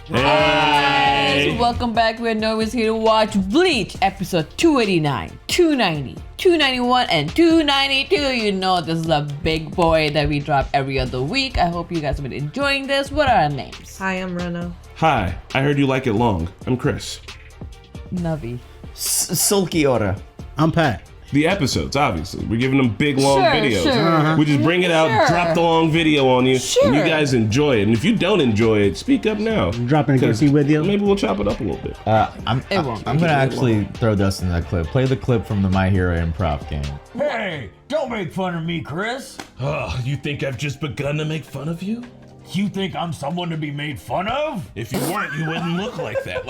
Hey! Welcome back. We're Normies here to watch Bleach, episode 289, 290, 291, and 292. You know this is a big boy that we drop every other week. I hope you guys have been enjoying this. What are our names? Hi, I'm Rena. Hi, I heard you like it long. I'm Chris. Navi. Sulky Ora. I'm Pat. The episodes, obviously. We're giving them big, long videos. Sure. We just bring it out, drop the long video on you, and you Sure. guys enjoy it. And if you don't enjoy it, speak up now. Dropping a Because goofy with you. Maybe we'll chop it up a little bit. I'm gonna actually throw Dustin that clip. Play the clip from the My Hero improv game. Hey, don't make fun of me, Chris. Oh, you think I've just begun to make fun of you? You think I'm someone to be made fun of? If you weren't, you wouldn't look like that.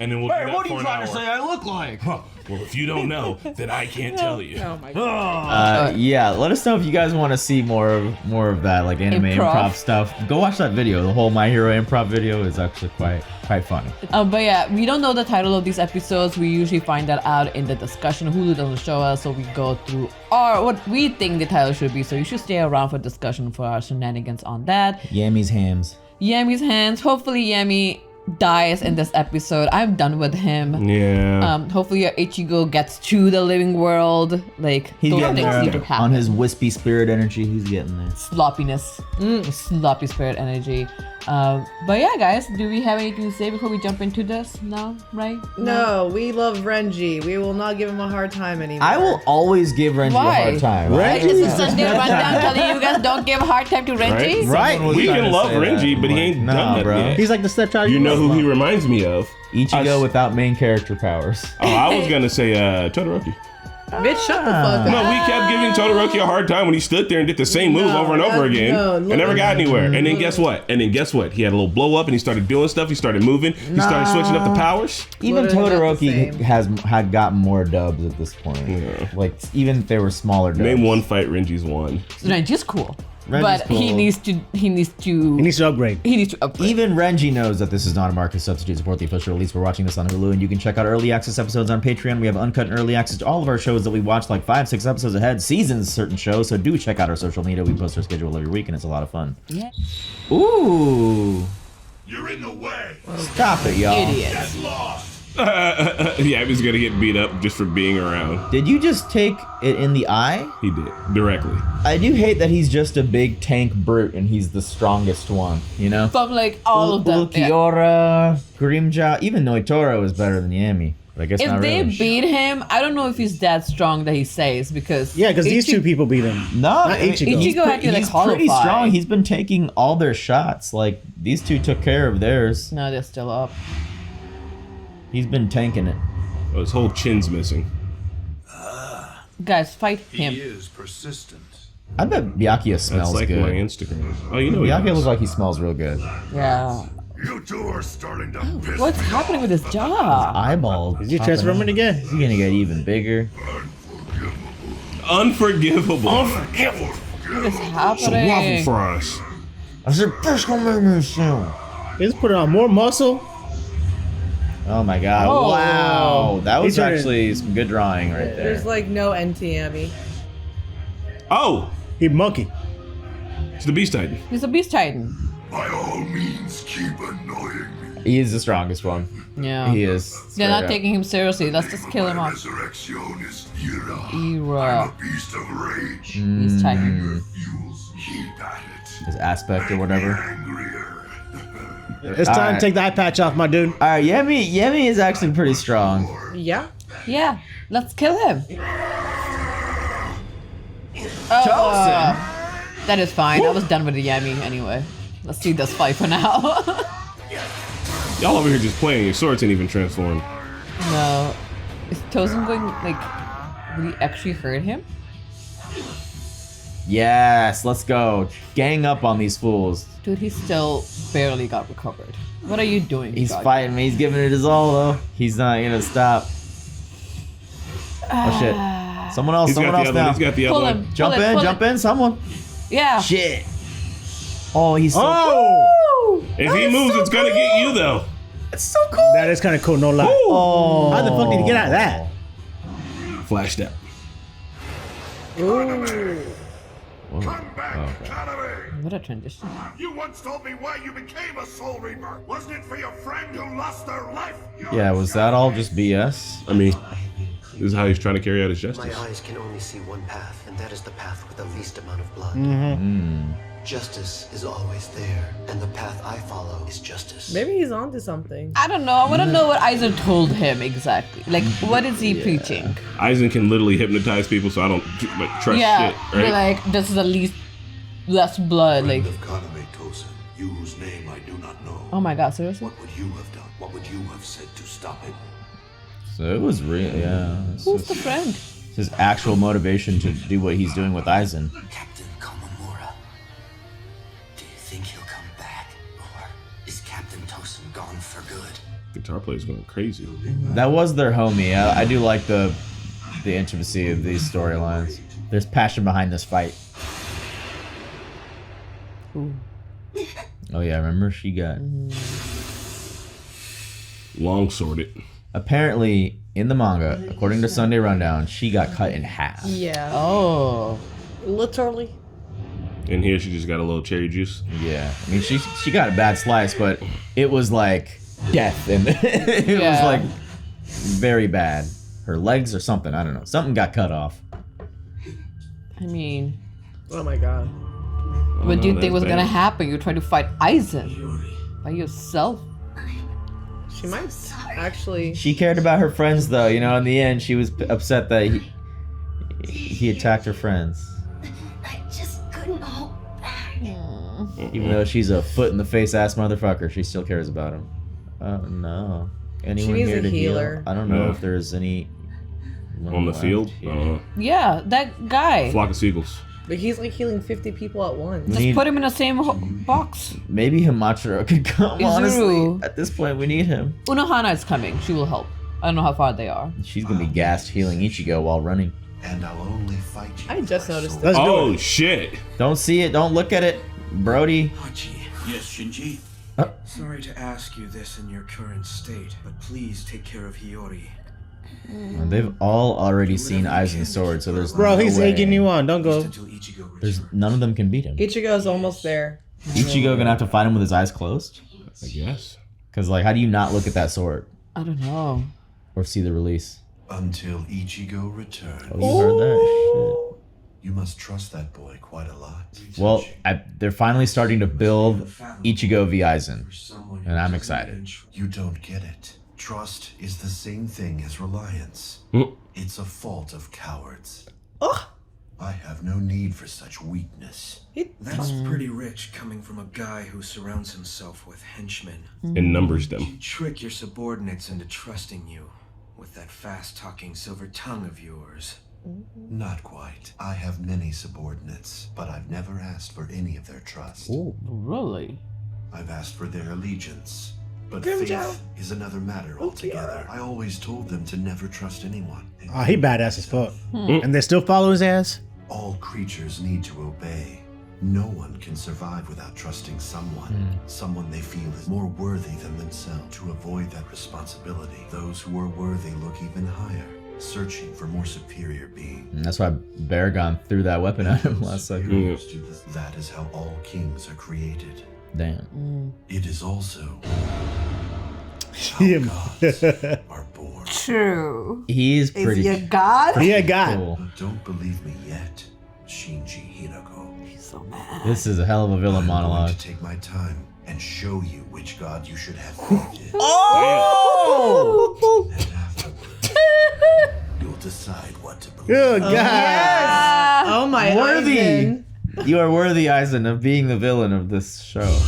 And then we'll Hey, do that what are for you an trying hour. to say I look like? Huh. Well, if you don't know, then I can't tell you. Oh my god. Yeah, let us know if you guys want to see more of that, like anime improv stuff. Go watch that video. The whole My Hero improv video is actually quite funny. But yeah, we don't know the title of these episodes. We usually find that out in the discussion. Hulu doesn't show us, so we go through what we think the title should be. So you should stay around for discussion for our shenanigans on that. Yammy's hams. Yammy's hands. Hopefully Yammy dies in this episode. I'm done with him. Yeah. Hopefully your Ichigo gets to the living world. Like He's those getting things need to there happen. on his wispy spirit energy. He's getting there. Sloppiness. Sloppy spirit energy. But yeah, guys, do we have anything to say before we jump into this? No, right? No, we love Renji. We will not give him a hard time anymore. I will always give Renji Why? a hard time. Right? This is Sunday rundown telling you guys don't give a hard time to Renji. Right? We can love Renji, but he ain't done that bro. yet. He's like the stepchild. You know who he reminds me of? Ichigo without main character powers. Oh, I was gonna say Todoroki. Bitch, shut the fuck up. No, we kept giving Todoroki a hard time when he stood there and did the same move over and over again and never got anywhere. And then guess what? He had a little blow up and he started doing stuff. He started moving. He started switching up the powers. Even Literally not the Todoroki had gotten more dubs at this point. Yeah. Like even if they were smaller dubs. Name one fight Renji's won. Renji's cool. Renji's But cool. he needs to He needs to upgrade. upgrade. Even Renji knows that this is not a market substitute. Support the official release. We're watching this on Hulu, and you can check out early access episodes on Patreon. We have uncut and early access to all of our shows that we watch like 5-6 episodes ahead, seasons, certain shows. So do check out our social media. We post our schedule every week, and it's a lot of fun. Yeah. Ooh, You're in the way. stop it, y'all! Idiot. Get lost. Yeah, he's gonna get beat up just for being around. Did you just take it in the eye? He did directly. I do hate that he's just a big tank brute, and he's the strongest one. You know. From like all of them. Yeah. Ulquiorra, Grimjaw, even Noitoro is better than Yami. But I guess If not they really. beat him, I don't know if he's that strong that he says because Yeah, because these two people beat him. No, Not Ichigo. he's Ichigo had to, like, he's pretty qualify. strong. He's been taking all their shots. Like these two took care of theirs. No, they're still up. He's been tanking it. Oh, his whole chin's missing. Guys, fight He him. is persistent. I bet Byakuya smells That's like good. my Instagram. Oh, you know he Byakuya does. looks like he smells real good. Yeah. You two are starting to piss What's me happening with his jaw? Eyeball. Is he transforming again? He's gonna get even bigger. Unforgivable. What is Some waffle happening? fries. I said, "First gonna make me soon." He's putting on more muscle. Oh my god! Oh. Wow, that was He's trying to- actually some good drawing right there. There's like no NTME. Oh, He monkey. it's the Beast Titan. He's a beast titan. By all means, keep annoying me. He is the strongest one. Yeah. He is. They're not straight up. taking him seriously. Let's just kill him My off. resurrection is Ira. Ira. I'm a beast of rage. Beast titan. Refuse. Keep at it. His aspect or whatever. Angrier. It's time to take the eye patch off, my dude. All right, Yemi is actually pretty strong. Yeah. Yeah. Let's kill him. That is fine. I was done with the Yami anyway. Let's see this fight for now. Y'all over here just playing. Your swords ain't even transformed. No. Is Tozen going, like, did he actually hurt him? Yes, let's go. Gang up on these fools. Dude, he still barely got recovered. What are you doing? He's God? fighting me. He's giving it his all, though. He's not gonna stop. Oh, shit. Someone else, He's someone got else the other now. one. He's got the other Pull one. him. Jump pull it, in, pull jump it. in, someone. Yeah. Shit. Oh, he's so Oh! If he moves, it's gonna get you though. It's so cool. That is kind of cool, no lie. Oh. How the fuck did he get out of that? Flash step. Whoa. Come back, Okay. Kaname! What a transition. You once told me why you became a Soul Reaper. Wasn't it for your friend who lost their life? Yeah, was that all just BS? I mean, this is how he's trying to carry out his My justice. eyes can only see one path, and that is the path with the least amount of blood. Justice is always there, and the path I follow is justice. Maybe he's onto something. I don't know. I want to know what Aizen told him exactly. Like, what is he preaching? Aizen can literally hypnotize people, so I don't like trust Yeah, shit, but right? like, this is at least less blood. Like, Friend of Kaname Tosen, you whose name I do not know. oh my god, seriously? What would you have done? What would you have said to stop him? So it was real, yeah. It's Who's the just friend? his actual motivation to do what he's doing with Aizen. Captain Komamura, do you think he'll come back? Or is Captain Tosen gone for good? Guitar player's going crazy. That was their homie. I do like the intimacy of these storylines. There's passion behind this fight. Ooh. Oh yeah, remember she got Long sworded. apparently in the manga, according to Sunday Rundown, she got cut in half. Yeah. Oh. Literally. And here she just got a little cherry juice. Yeah, I mean she got a bad slice, but it was like death, and it was Yeah. like very bad. Her legs or something, I don't know. Something got cut off. I mean, Oh my god. what do you no, think was that's gonna bad. happen? You're trying to fight Aizen by yourself? She might actually. She cared about her friends, though. You know, in the end, she was upset that he attacked her friends, I just couldn't hold back. even though she's a foot in the face ass motherfucker. She still cares about him. Oh no! Anyone needs here a to healer. heal? I don't know Yeah. if there's any On the field? Yeah, that guy. Flock of seagulls. But he's like healing 50 people at once. Just need- put him in the same box. Maybe Himachiro could come. Honestly, Izuru. at this point, we need him. Unohana is coming. She will help. I don't know how far they are. She's gonna be gassed healing Ichigo while running. And I'll only fight you. I just noticed Let's that. do Oh it. shit! Don't see it. Don't look at it, Brody. Hachi, Yes, Shinji. sorry to ask you this in your current state, but please take care of Hiyori. They've all already seen Aizen's sword, so there's Bro, no he's way. egging you on. Don't Just go. until Ichigo There's returns. none of them can beat him. Ichigo's almost there. Ichigo gonna have to fight him with his eyes closed? I guess. Cause like, how do you not look at that sword I don't know. or see the release? Until Ichigo returns. Oh, you heard that? You must trust that boy quite a lot. Shit. Well, they're finally starting to build Ichigo v Aizen, For someone and who I'm doesn't excited. even You don't get it. Trust is the same thing as reliance. Mm. It's a fault of cowards. Oh, I have no need for such weakness. That's pretty rich coming from a guy who surrounds himself with henchmen. And numbers them. You trick your subordinates into trusting you with that fast-talking silver tongue of yours. Not quite. I have many subordinates, but I've never asked for any of their trust. Really? I've asked for their allegiance. But Grimjow. faith is another matter altogether. I always told them to never trust anyone. Oh, he badass as fuck. And they still follow his ass? All creatures need to obey. No one can survive without trusting someone. Someone they feel is more worthy than themselves. To avoid that responsibility, those who are worthy look even higher, searching for more superior beings. And that's why Baragon threw that weapon at him last second. That is how all kings are created. Damn. It is also how Him. gods are born. True. He's pretty god? Yeah, God. cool. But don't believe me yet, Shinji Hirako. He's so mad. This is a hell of a villain I'm monologue. going to take my time and show you which god you should have faith in. Oh! And afterwards, you'll decide what to believe. Good God. Oh my Worthy. Aizen. You are worthy, Aizen, of being the villain of this show.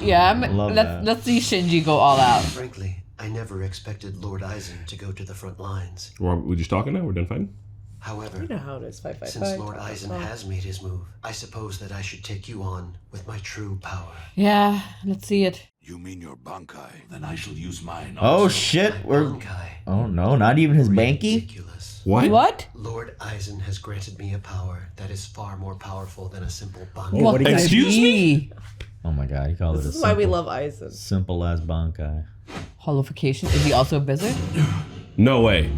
Yeah, Love that. let's see Shinji go all out. Frankly, I never expected Lord Aizen to go to the front lines. We're just talking now? We're done fighting? However, You know how it is. Fight. since Lord Aizen has made his move, I suppose that I should take you on with my true power. Yeah, let's see it. You mean your Bankai? Then I shall use mine. Oh shit, we're. Bankai. Oh no, not even his banky? Ridiculous. What? Lord Aizen has granted me a power that is far more powerful than a simple Oh, Bankai. what do you got? Excuse me? Oh my god, he called This it a is simple, why we love Aizen. simple ass bankai. Holification? Is he also a wizard? No way.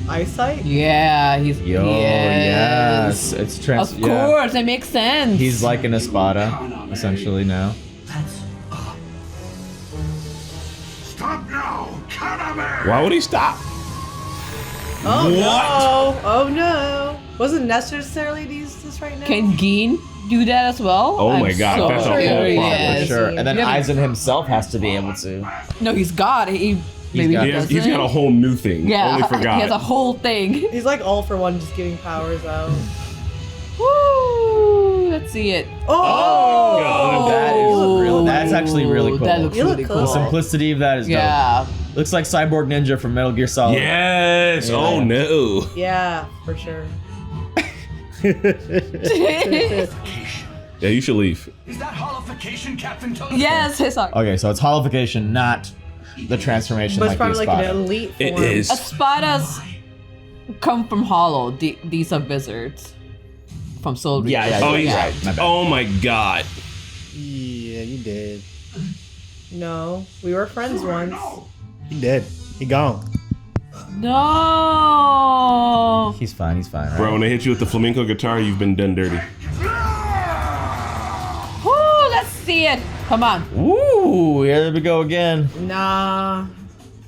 eyesight? Yeah, he's. Yo, yes. It's Of course, it makes sense. He's like an Espada, essentially now. Stop now! Kaname! Why would he stop? Oh What? no! Oh no! Wasn't necessarily to use this right now. Can Geen do that as well? Oh my God, so that's a whole curious. problem. For sure. And then Yeah, but- Aizen himself has to be able to. No, he's got it. Maybe got he it. He's got a whole new thing. Yeah, Only forgot. he has a whole thing. He's like all for one, just giving powers out. Woo! Let's see it. Oh! That is really. That's actually really cool. That looks You look really cool. The cool. simplicity of that is dope. Yeah. Looks like Cyborg Ninja from Metal Gear Solid. Yes. Yeah. Oh no. Yeah, for sure. Yeah, you should leave. Is that holification, Captain Toad? Yes, his Okay, so it's holification, not the transformation But like it's probably the like Espada. an elite It form. is. Espadas come from Hollow. These are wizards from Soul Reaper. Yeah. Oh, he's yeah. right. My bad. Oh my God. Yeah, you did. No, we were friends once. He did. He gone. No. He's fine, right? Bro, when they hit you with the flamenco guitar, you've been done dirty. Woo, let's see it. Come on. Ooh, here we go again. Nah.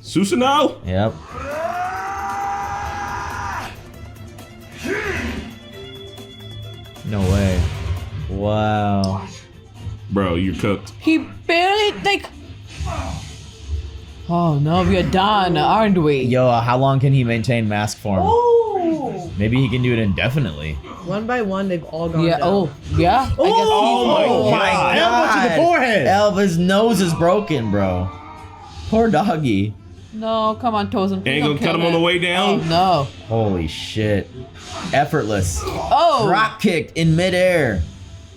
Susanoo? Yep. No way. Wow. Bro, you're cooked. He barely like. Oh no, we are done, aren't we? Yo, how long can he maintain mask form? Oh! Maybe he can do it indefinitely. One by one, they've all gone Yeah. down. Oh, yeah. Oh my God. Elbow to the forehead. Elba's nose is broken, bro. Poor doggy. No, come on, Tozen. Ain't gonna cut him on the way down? Oh no. Holy shit. Effortless. Oh. Drop kicked in midair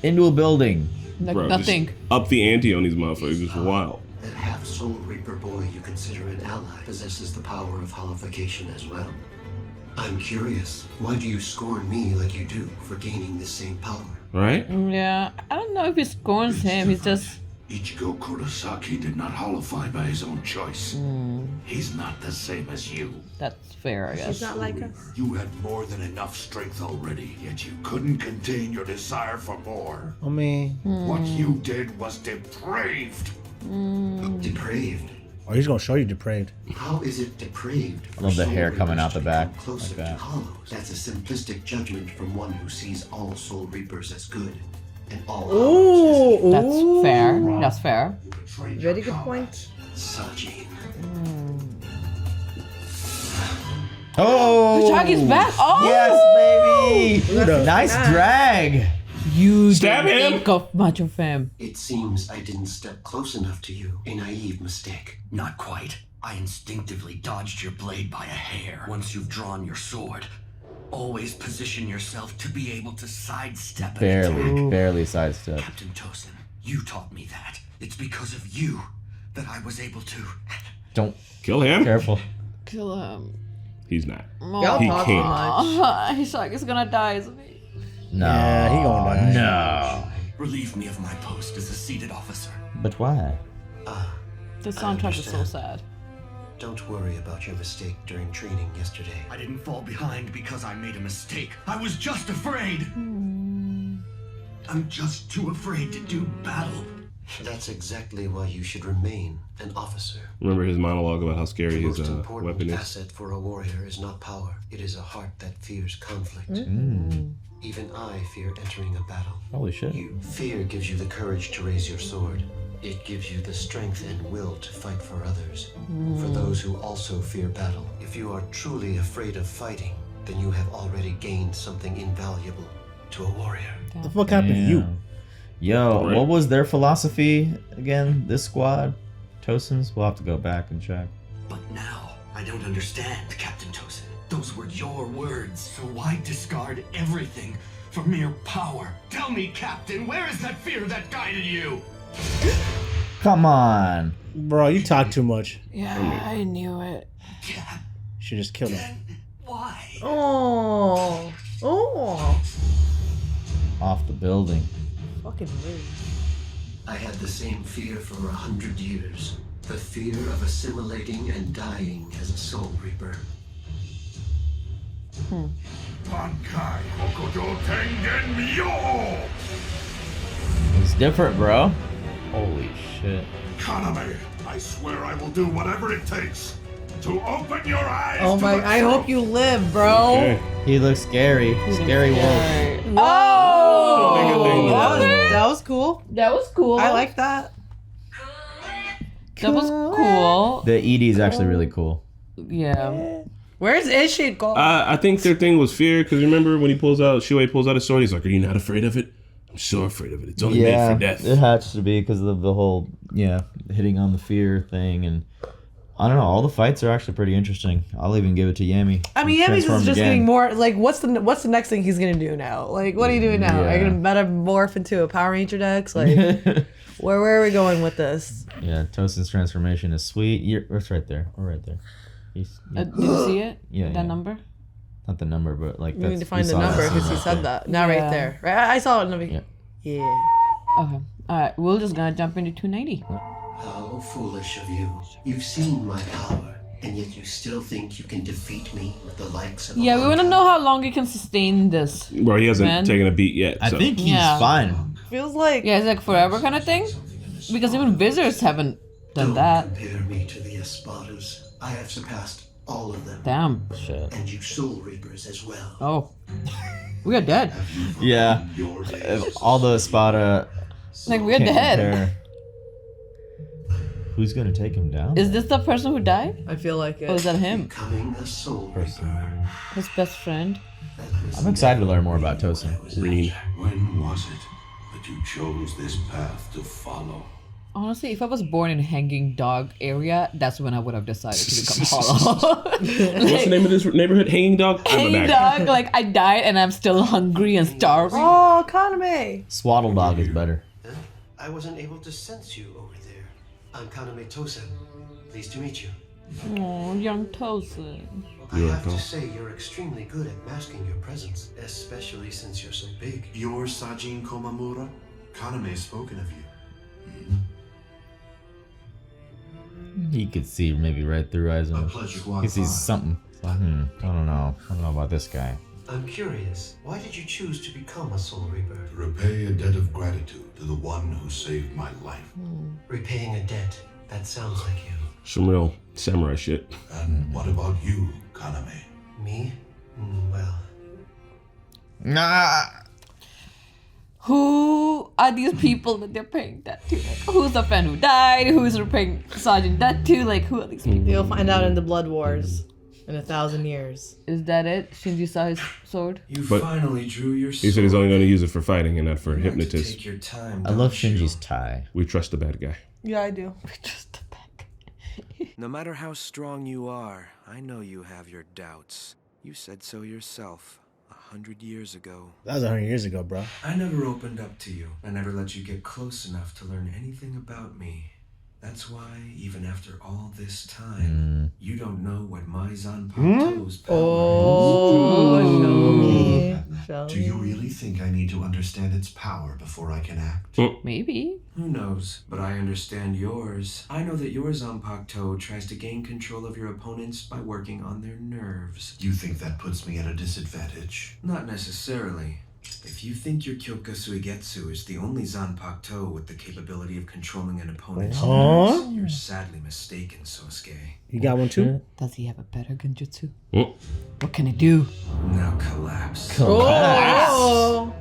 into a building. Like Bro, nothing. just up the ante on these motherfuckers. It's wild. That half-soul Reaper boy you consider an ally possesses the power of holification as well. I'm curious, why do you scorn me like you do for gaining the same power? Right? Yeah, I don't know if he scorns him. He's just. Ichigo Kurosaki did not holify by his own choice. He's not the same as you. That's fair, I guess. He's not like us. You had more than enough strength already, yet you couldn't contain your desire for more. I mean, What you did was depraved. Depraved? oh, he's gonna show you depraved. How is it depraved? I love the for hair Soul coming out Reapers the to back, become closer like that. to Hollows? That's a simplistic judgment from one who sees all Soul Reapers as good, and all Hollows Ooh, That's ooh. fair. That's fair. Very good point. as Saji. Oh! Kuchagi's back. Oh! Yes, baby! That's Nice nice. drag! You Stab didn't him. think of much of him. It seems I didn't step close enough to you. A naive mistake. Not quite. I instinctively dodged your blade by a hair. Once you've drawn your sword, always position yourself to be able to sidestep an attack. Barely sidestep. Captain Tosin, you taught me that. It's because of you that I was able to. Don't. Kill him? Careful. Kill him. He's not. Y'all He talk too can't. much. He's like, he's gonna die, isn't he? No. Yeah, he gonna die. No. Relieve me of my post as a seated officer. But why? The soundtrack is so sad. Don't worry about your mistake during training yesterday. I didn't fall behind because I made a mistake. I was just afraid. I'm just too afraid to do battle. That's exactly why you should remain an officer. Remember his monologue about how The scary his most important weapon is? asset for a warrior is not power. It is a heart that fears conflict. Even I fear entering a battle. Holy shit. Fear gives you the courage to raise your sword. It gives you the strength and will to fight for others. For those who also fear battle. If you are truly afraid of fighting, then you have already gained something invaluable to a warrior. What the fuck happened to you? Yo, Right. what was their philosophy again? This squad? Tosin's? We'll have to go back and check. But now, I don't understand, Captain Tosin. Those were your words, so why discard everything for mere power? Tell me, Captain, where is that fear that guided you? Come on. Bro, you talk too much. Yeah, I knew it. Should just kill him. Why? Oh. Oh. Off the building. Fucking rude. I had the same fear for 100 years. The fear of assimilating and dying as a soul reaper. Bankai Hokuto Tengen Myo! It's different, bro. Holy shit. Kaname, I swear I will do whatever it takes to open your eyes. Oh my! I hope you live, bro. Okay. He looks scary. Scary wolf. Oh! That was cool. That was cool. I like that. That was cool. The ED is actually really cool. Yeah. Where's Ichigo? I think their thing was fear, because remember when Shuei pulls out his sword, he's like, "Are you not afraid of it?" I'm so afraid of it. It's only made for death. It has to be because of the whole, hitting on the fear thing. And I don't know, all the fights are actually pretty interesting. I'll even give it to Yami. I mean, Yami's is just getting more, like, what's the next thing he's gonna do now? Like, what are you doing now? Are you gonna metamorph into a Power Ranger Dex? Like, where are we going with this? Yeah, Tosin's transformation is sweet. It's right there. We're right there. Did you see it? Yeah. That number? Not the number, but like You need to find the number because he said that. Now right there. Right? I saw it in the Yeah. Okay. Alright, we're just gonna jump into 290. How foolish of you. You've seen my power, and yet you still think you can defeat me with the likes of Yeah, we wanna know how long he can sustain this. Well, he hasn't taken a beat yet. I think he's fine. Feels like... Yeah, it's like forever kind of thing. Because even Wizards haven't done that. Compare me to the Espadas. I have surpassed all of them. Damn. Shit. And you Soul Reapers as well. Oh. We are dead. Yeah. All the Espada. Like, we're dead. Compare. Who's gonna take him down? Is this the person who died? I feel like it. Or is that him? Becoming a Soul Reaper. His best friend? I'm excited to learn more about Tosin. When was it that you chose this path to follow? Honestly, if I was born in Hanging Dog area, that's when I would have decided to become Hollow. What's the name of this neighborhood? Hanging Dog? Hanging Dog, like I died and I'm still hungry and starving. Oh, Kaname. Swaddle Dog is better. I wasn't able to sense you over there. I'm Kaname Tosin. Pleased to meet you. Oh, young Tosin. I have to say you're extremely good at masking your presence, especially since you're so big. You're Sajin Komamura? Kaname's spoken of you. He could see maybe right through Aizen. He sees something. So, I don't know. I don't know about this guy. I'm curious. Why did you choose to become a Soul Reaper? To repay a debt of gratitude to the one who saved my life. Repaying a debt. That sounds like you. Some real samurai shit. And what about you, Kaname? Me? Well... Nah. Who are these people that they're paying that to? Like, who's the fan who died? Who's repaying Sergeant that to? Like, who are these people? You'll find out in the Blood Wars in 1,000 years. Is that it? Shinji saw his sword? You But finally drew your sword. he said he's only going to use it for fighting and not for hypnotism. Take your time, I love don't you? Shinji's tie. We trust the bad guy. Yeah, I do. Just the back. No matter how strong you are, I know you have your doubts. You said so yourself 100 years ago. That was 100 years ago, bro. I never opened up to you. I never let you get close enough to learn anything about me. That's why, even after all this time, you don't know what my Zanpakuto's power is. Do you really think I need to understand its power before I can act? Maybe. Who knows? But I understand yours. I know that your Zanpakuto tries to gain control of your opponents by working on their nerves. You think that puts me at a disadvantage? Not necessarily. If you think your Kyoka Suigetsu is the only Zanpakuto with the capability of controlling an opponent's nerves, you're sadly mistaken, Sosuke. You got one too? Does he have a better genjutsu? What can it do? Now collapse. Oh!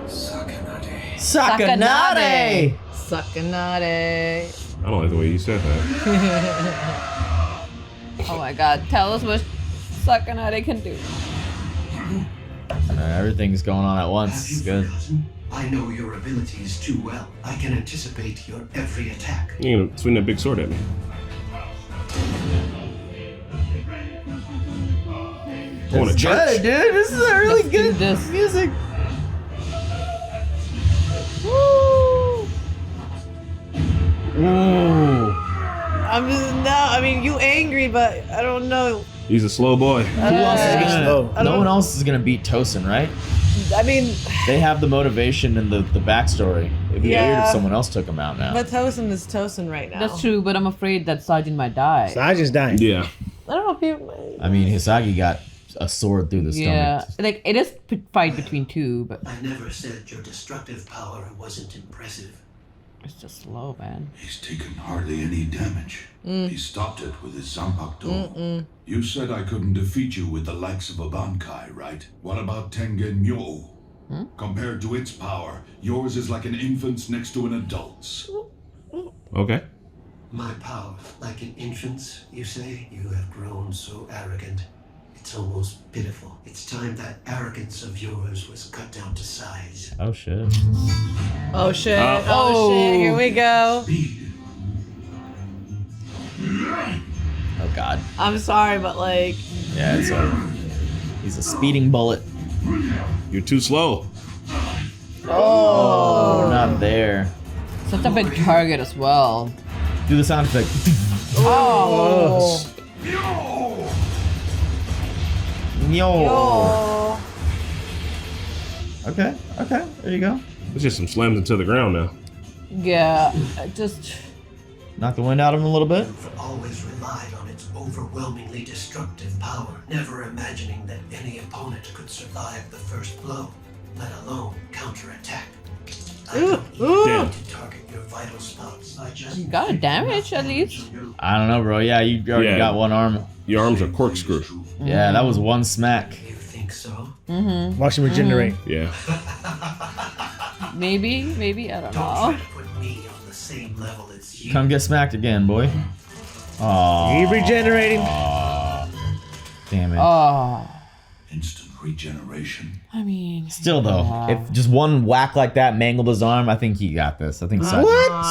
Sakanade. Sakanade! Sakanade. I don't like the way you said that. Oh my god, tell us what Sakanade can do. Everything's going on at once. It's good. I know your abilities too well. I can anticipate your every attack. You know, swing that big sword at me. Going to church. Good, dude. This is a really Let's do good this. music. Woo! Ooh. I'm just I mean, you angry, but I don't know. He's a slow boy. Who else is gonna? No one else is gonna beat Tosin, right? I mean, They have the motivation and the backstory. It'd be weird Yeah. if someone else took him out now. but Tosin is Tosin right now. That's true, but I'm afraid that Sergeant might die. So I just dying. Yeah. I don't know if you... I mean, Hisagi got a sword through the Yeah, stomach. like it is fight between two, but I never said your destructive power wasn't impressive. it's just slow, man. He's taken hardly any damage. He stopped it with his Zanpakuto. You said I couldn't defeat you with the likes of a Bankai, right? What about Tengen Myo? Compared to its power, yours is like an infant's next to an adult's. Okay. My power, like an infant's, you say? You have grown so arrogant. It's almost pitiful. It's time that arrogance of yours was cut down to size. Oh shit. Oh shit. Oh shit. Here we go. Oh god. I'm sorry, but like. Yeah, he's a speeding bullet. You're too slow. Oh, not there. Such a big target as well. Do the sound effect. Oh. Yo. Okay, there you go. It's just some slams into the ground now. Yeah, just. Knock the wind out of him a little bit. You've always relied on its overwhelmingly destructive power, never imagining that any opponent could survive the first blow, let alone counterattack. I don't even need to target your vital spots. I just Got a damage at least. I don't know, bro. Yeah, you already got one arm. Your arms are corkscrew. Yeah, that was one smack. You think so? Watch him regenerate. Yeah. Maybe, I don't Don't try know. to put me on the same level as you. Come get smacked again, boy. Aww. He regenerating. Damn it. Oh, Instant regeneration. I mean. Still though, if just one whack like that mangled his arm, I think he got this. I think Sajin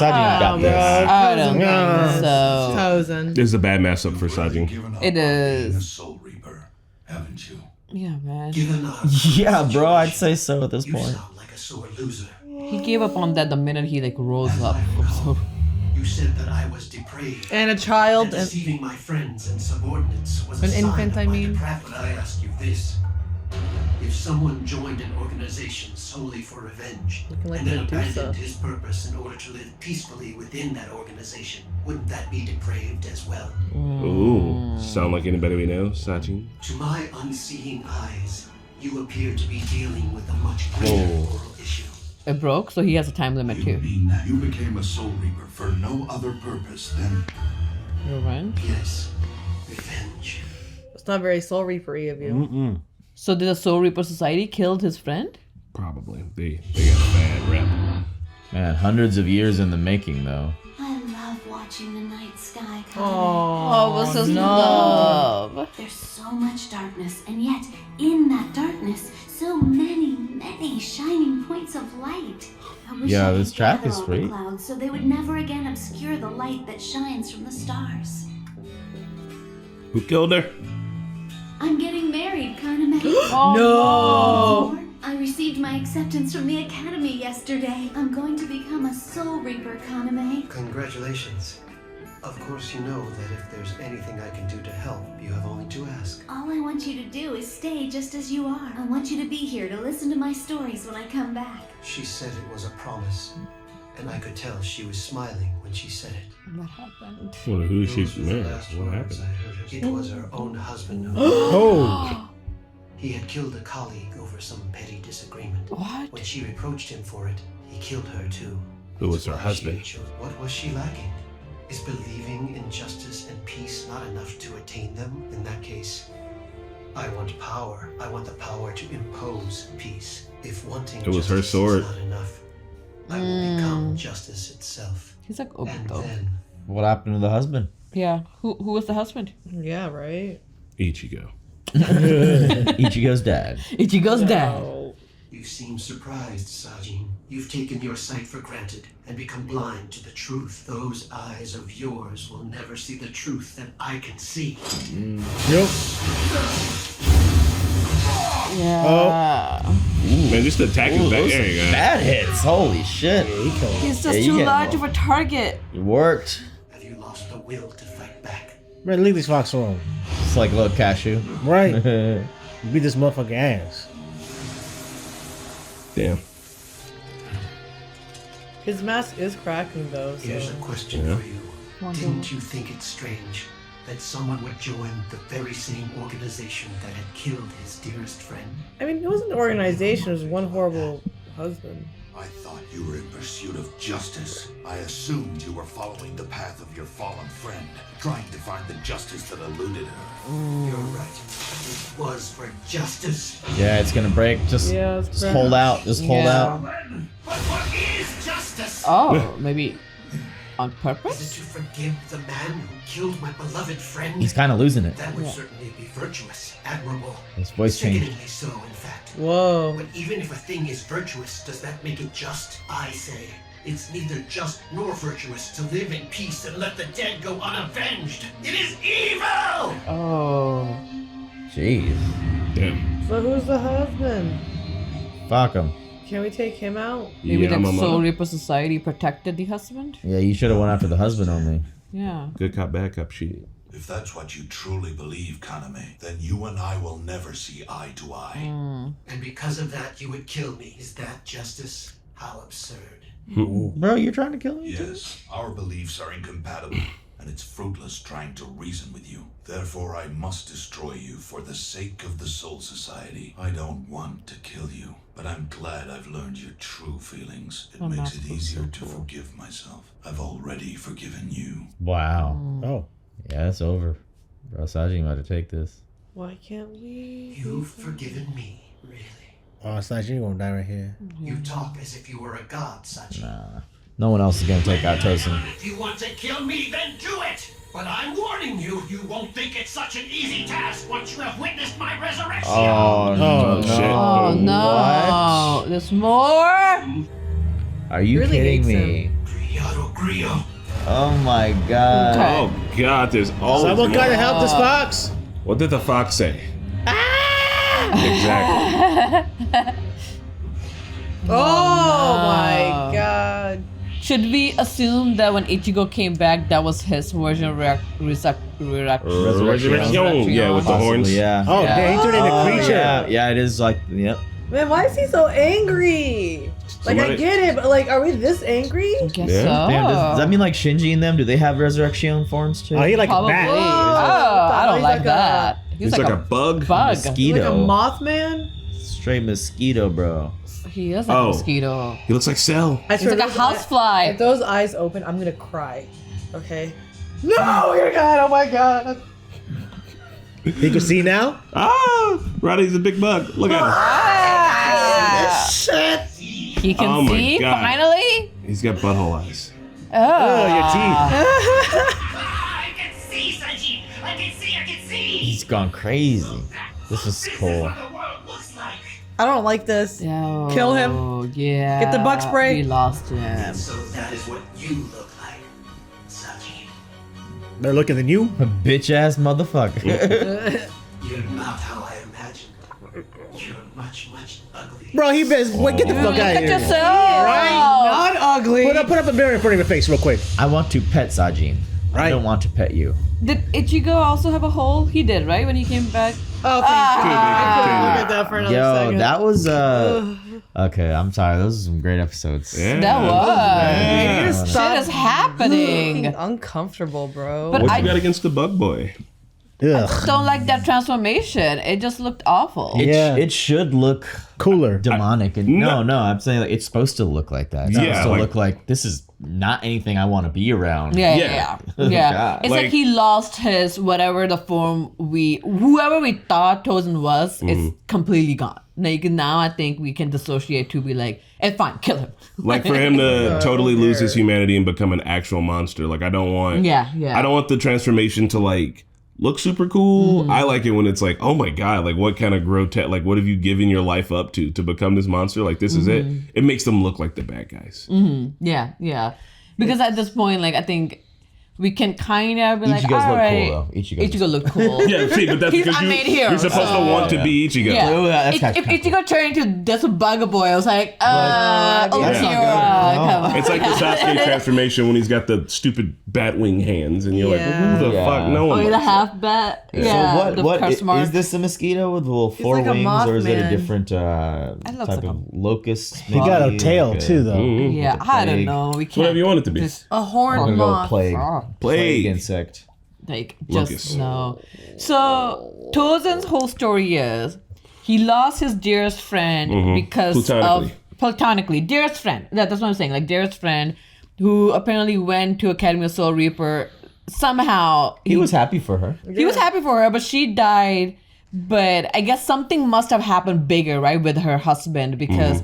got this. I don't think so. Tozen. This is a bad mess up for Sajin. It is. A Soul Reaper, haven't you? Yeah, man. Given our Yeah, bro, I'd say so at this you point. sound like a sore loser. He gave up on that the minute he like rose up. So You said that I was depraved. And a child. And And deceiving my friends and subordinates was a An sign infant, of I my mean. depravity. But I ask you this. If someone joined an organization solely for revenge, Looking like and then Medusa. abandoned his purpose in order to live peacefully within that organization, wouldn't that be depraved as well? Ooh. Sound like anybody we know, Sajin? To my unseeing eyes, you appear to be dealing with a much greater moral issue. it broke, so he has a time limit You too. mean that you became a Soul Reaper for no other purpose than Revenge. Yes, revenge. it's not very Soul Reaper-y of you. So did the Soul Reaper Society killed his friend? Probably. They got a bad rep. Man, hundreds of years in the making though. I love watching the night sky come. Oh, what's this love? There's so much darkness, and yet in that darkness, so many shining points of light. I wish Yeah, I this could track gather is all the sweet. clouds so they would never again obscure the light that shines from the stars. Who killed her? I'm getting married, Kaname. No. I received my acceptance from the academy yesterday. I'm going to become a Soul Reaper, Kaname. Congratulations. Of course you know that if there's anything I can do to help, you have only to ask. All I want you to do is stay just as you are. I want you to be here to listen to my stories when I come back. She said it was a promise, and I could tell she was smiling when she said it. What happened? Well, who Those she were the married? last What words happened? I heard. It was her own husband who Oh. he had killed a colleague over some petty disagreement. What? When she reproached him for it, he killed her too. Who was her Why she husband? chose- What was she lacking? Is believing in justice and peace not enough to attain them? In that case, I want power. I want the power to impose peace. If wanting It was her justice sword. is not enough, I will become justice itself. He's like And Obito. then What happened to the husband? Yeah. Who was the husband? Yeah, right? Ichigo. Ichigo's dad. Ichigo's dad. you seem surprised, Sajin. You've taken your sight for granted and become blind to the truth. Those eyes of yours will never see the truth that I can see. Yep. Yeah. Man, just attack his back. There you go. Bad hits. Holy shit. He's Yeah, just you too get large more. of a target. It worked. Have you lost the will to fight back? Man, leave these fox alone. It's like look, cashew. Right. Beat this motherfucking ass. Damn. His mask is cracking though. So. Here's a question Yeah. for you. Didn't you think it strange that someone would join the very same organization that had killed his dearest friend? I mean, it wasn't an organization. It was one horrible husband. I thought you were in pursuit of justice. I assumed you were following the path of your fallen friend, trying to find the justice that eluded her. You're right. It was for justice. Yeah, it's gonna break. Just hold out. Just hold out. But what is justice? Oh, maybe on Is it purpose? to forgive the man who killed my beloved friend? He's kind of losing it. That would certainly be virtuous, admirable. His voice changed. Sickeningly so, in fact. Whoa. But even if a thing is virtuous, does that make it just? I say, it's neither just nor virtuous to live in peace and let the dead go unavenged. It is evil! Oh. Jeez. Damn. So who's the husband? Fuck him. Can we take him out? Maybe Yeah, the mama. Soul Reaper Society protected the husband? Yeah, you should have went after the husband only. Yeah. Good cop, bad cop shit. If that's what you truly believe, Kaname, then you and I will never see eye to eye. And because of that, you would kill me. Is that justice? How absurd. Bro, you're trying to kill me? Yes, our beliefs are incompatible, and it's fruitless trying to reason with you. Therefore, I must destroy you for the sake of the Soul Society. I don't want to kill you, but I'm glad I've learned your true feelings. It makes it easier to forgive myself. I've already forgiven you. Wow. Oh. Yeah, it's over. Bro, Sajin about to take this. Why can't we? You've forgiven me, really. Oh, Sajin, you gonna die right here. You talk as if you were a god, Sachi. Nah. No one else is gonna take out Tosin. If you want to kill me, then do it! But I'm warning you, you won't think it's such an easy task once you have witnessed my resurrection! Oh, no. shit. Oh no. There's more? Are you Really kidding hates me? Griotto Grio. Oh my god. Oh God, there's always Someone more. gotta help this fox. What did the fox say? Exactly. Oh my god. Should we assume that when Ichigo came back, that was his version of Resurrection. Resurrection. Yeah, with the horns. Possibly, yeah. Oh, Yeah. damn, he turned into a creature. Yeah, it is like, yep. Man, why is he so angry? Like, I Somebody- get it, but like, are we this angry? I guess Yeah. so. Damn, does that mean like Shinji and them? Do they have resurrection forms too? Oh, he like Probably. a bat. Oh, I don't He's like like that. He's like a bug. bug. Mosquito. Like a Mothman? Straight mosquito, bro. He is like Oh. a mosquito. He looks like Cell. I He's like a those housefly. If those eyes open, I'm gonna cry. Okay? No, oh god, oh my god. He can see now? Ah, Roddy's a big bug. Look at him. Shit. He can Oh my see God. finally. He's got butthole eyes. Oh, your teeth. I can see, Sachi! I can see! He's gone crazy. This is cool. What the world looks like! I don't like this. Oh, Kill him. Yeah. Get the bug spray. We lost him. So that is what you look like, Sachi. They're looking than you. A bitch ass motherfucker. You're not how I imagined. You're much, much uglier. Bro, he best get the fuck Look out at of here. yourself. Not ugly. Put up a mirror in front of your face real quick. I want to pet Sajin. I Right. don't want to pet you. Did Ichigo also have a hole? He did, right? When he came back. Oh, thank you. I couldn't look at that for another Yo, second. that was okay, I'm sorry. Those are some great episodes. Yeah. That was. Yeah. Shit is happening. Uncomfortable, bro. But What I you got against the bug boy? Ugh. don't like that transformation. It just looked awful. Yeah. It should look Cooler. demonic. And no, I'm saying like, it's supposed to look like that. It's Yeah, supposed to like- look like this is not anything I want to be around. Yeah. God. It's like he lost his whatever the form whoever we thought Tozen was is completely gone. Now I think we can dissociate to be like, it's fine, kill him. Like for him to totally lose his humanity and become an actual monster. Like I don't want. Yeah. I don't want the transformation to like look super cool. I like it when it's like, oh my god, like what kind of grotesque, like what have you given your life up to become this monster? Like this is it. It makes them look like the bad guys. Yeah. Because at this point, like I think we can kind of be like, Ichigo's all look right. cool, though. Ichigo looked cool. Yeah, see, but that's He's because unmade hero, you're supposed to want to be Ichigo. Yeah. Oh, yeah, that's if kinda Ichigo turned into this bugaboo, I was like, that's not Akira, good. come on. It's like the Sasuke transformation when he's got the stupid bat wing hands, and you're like, who the Yeah. fuck? No one. Oh, the likes half bat. Yeah. Yeah. So what curse mark. is this a mosquito with little four like a wings, or is it a Mothman. different looks type like of locust? He got a maybe? tail Like a- too, though. Mhm. Yeah, I don't plague. know. We can't. Whatever you want it to be. A horn I'm gonna go moth. plague. Plague. insect. Like, Lucas. just no. So, Tozen's whole story is he lost his dearest friend because of... Platonically. Dearest friend. That's what I'm saying. Like, dearest friend who apparently went to Academy of Soul Reaper. Somehow... He was happy for her. He was happy for her, but she died. But I guess something must have happened bigger, right, with her husband, because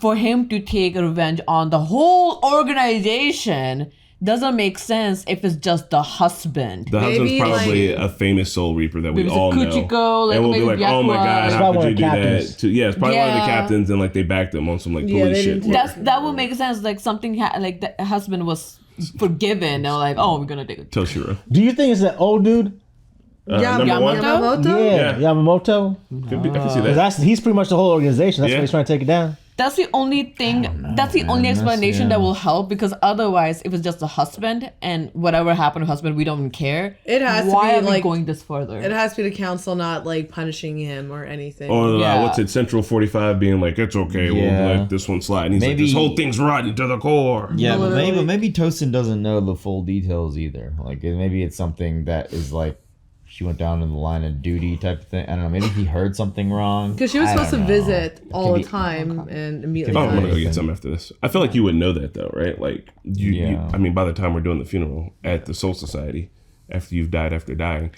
for him to take revenge on the whole organization doesn't make sense if it's just the husband. The husband's probably a famous Soul Reaper that we all know. Kuchiko, like, and we'll be like, oh my God, how could you do that? It's probably one of the captains, and like they backed him on some like police shit. That would make sense. Like something like the husband was forgiven. They're like, oh, we're gonna take it. Toshiro. Do you think it's that old dude? Yamamoto? Yeah, Yamamoto. Could be, I can see that. He's pretty much the whole organization. That's why he's trying to take it down. That's the only thing. That's the only explanation that will help, because otherwise, if it's just a husband and whatever happened to husband, we don't even care. It has Why to be are we like going this further? It has to be the council not like punishing him or anything. Or what's it? Central 45 being like, it's okay. We'll let this one slide. And he's like, this whole thing's rotten to the core. Yeah, but maybe Tosin doesn't know the full details either. Like maybe it's something that is like she went down in the line of duty type of thing. I don't know. Maybe he heard something wrong. Because she was supposed to visit all the time and immediately. I'm gonna go get some after this. I feel like you would know that though, right? Like you, I mean, by the time we're doing the funeral at the Soul Society, after you've died after dying,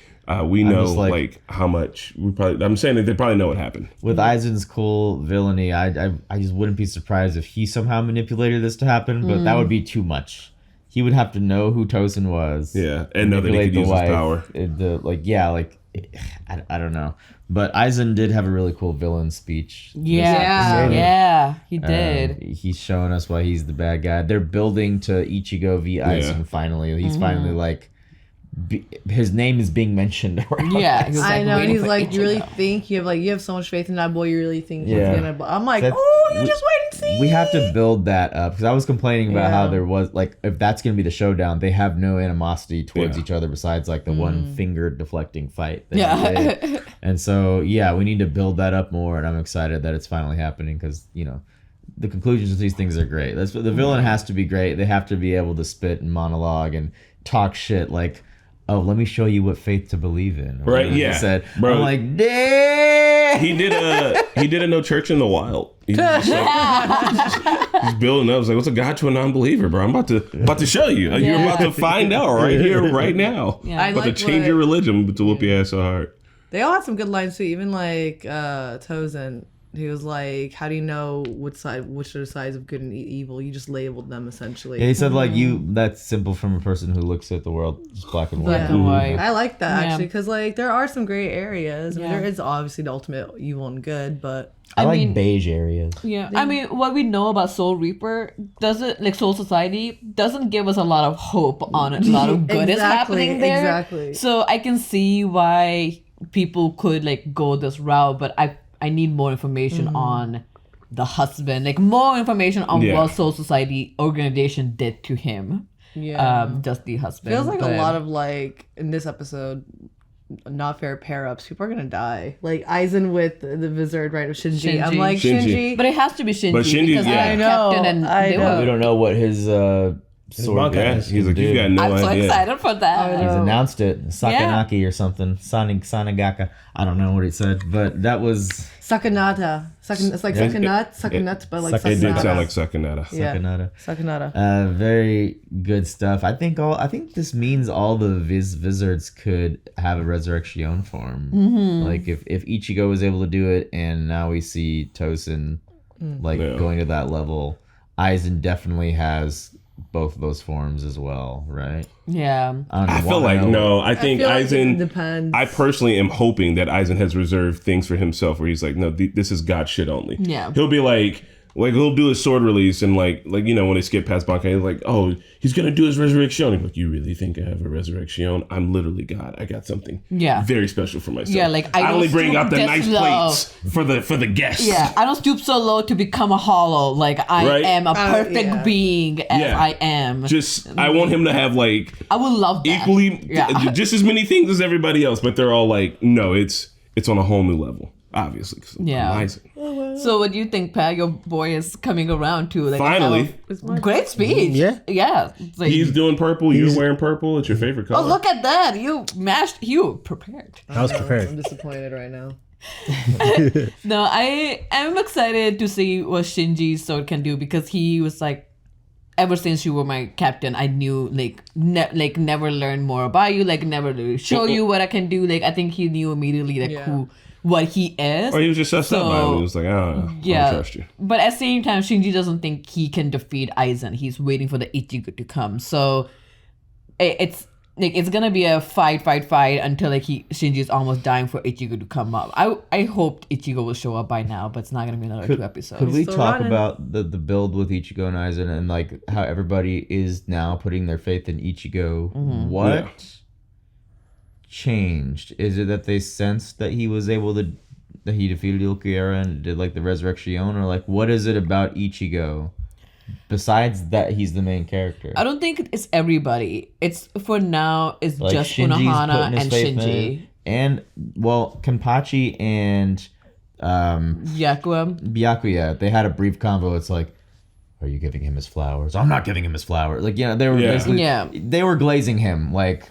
we know like how much we probably. I'm saying that they probably know what happened. With Aizen's cool villainy, I just wouldn't be surprised if he somehow manipulated this to happen, but that would be too much. He would have to know who Tosin was. Yeah, and know that he could use his power. I don't know. But Aizen did have a really cool villain speech. Yeah, he did. He's showing us why he's the bad guy. They're building to Ichigo v Aizen finally. He's finally like... his name is being mentioned. Yeah, I know. And he's like, you really think you have so much faith in that boy? You really think he's gonna? I'm like, just wait and see. We have to build that up, because I was complaining about how there was like, if that's gonna be the showdown, they have no animosity towards each other besides like the one finger deflecting fight. And so we need to build that up more, and I'm excited that it's finally happening, because the conclusions of these things are great. The villain has to be great. They have to be able to spit and monologue and talk shit like, oh, let me show you what faith to believe in. Right? Yeah. He said, bro. I'm like, damn. He did a No Church in the Wild. He's building up. It's like, what's a God to a non-believer, bro? I'm about to show you. You're about to find out right here, right now. Yeah. About to change your religion to whoop your ass so hard. They all had some good lines too. Even like Tozen. He was like, how do you know which are the sides of good and evil? You just labeled them, essentially. Yeah, he said, like, that's simple from a person who looks at the world just black and white. Black and white. I like that, actually, because, like, there are some gray areas. I mean, there is obviously the ultimate evil and good, but... I like beige areas. Yeah, I mean, what we know about Soul Reaper Soul Society doesn't give us a lot of hope on it. A lot of good is happening there. Exactly. So I can see why people could, like, go this route, but I need more information on the husband, like more information on what Soul Society organization did to him. Yeah, just the husband. Feels like a lot of like in this episode, not fair pair ups. People are gonna die. Like Aizen with the wizard, right? Of Shinji. I'm like Shinji, but it has to be Shinji. But Shinji, because I know. Captain and we don't know what his sword is. He's like, you got no idea. I'm so excited for that. He's announced it, Sakanaki or something, Sanagaka. I don't know what he said, but that was Sakanata. It's like Sakanut, but like it did Sakanata. sound like Sakanata. Yeah. Sakanata. Very good stuff. I think this means all the wizards could have a resurrection form. Like if Ichigo was able to do it, and now we see Tosin going to that level, Aizen definitely has both of those forms as well, right? Yeah. I feel like no. I think Aizen. Depends. I personally am hoping that Aizen has reserved things for himself, where he's like, no, this is God shit only. Yeah. He'll be like he'll do his sword release, and like when they skip past Bankai, he's like, oh, he's gonna do his resurrection. He's like, you really think I have a resurrection? I'm literally God. I got something very special for myself. Yeah, like I only bring out the nice plates for the guests. Yeah, I don't stoop so low to become a hollow. Like I am a perfect being as I am. Just I want him to have like I would love that. Equally just as many things as everybody else, but they're all like, no, it's on a whole new level. obviously. 'Cause Yeah. I'm Aizen. So what do you think, Pat? Your boy is coming around to like Finally. great speech. Yeah. It's like, He's doing purple. You're wearing purple. It's your favorite color. oh, look at that! You prepared. I was prepared. I'm disappointed right now. No, I am excited to see what Shinji's sword can do because he was like, ever since you were my captain, I knew like never learn more about you, like never really show you what I can do. Like I think he knew immediately like what he is. Or he was just sussed up by him. He was like, I don't trust you. But at the same time, Shinji doesn't think he can defeat Aizen. He's waiting for the Ichigo to come. So it's like it's gonna be a fight until like Shinji is almost dying for Ichigo to come up. I hoped Ichigo will show up by now, but it's not gonna be another 2 episodes. Could we Still talk running. about the build with Ichigo and Aizen and like how everybody is now putting their faith in Ichigo? What changed? Is it that they sensed that he was able to that he defeated Ulquiorra and did like the Resurrection, or like what is it about Ichigo besides that he's the main character? I don't think it's everybody. It's for now. It's Like, just Shinji's Unohana putting his and faith in Shinji. it. And well, Kenpachi and Byakuya, they had a brief convo. It's like, are you giving him his flowers? I'm not giving him his flowers. Like, they were basically, they were glazing him. Like,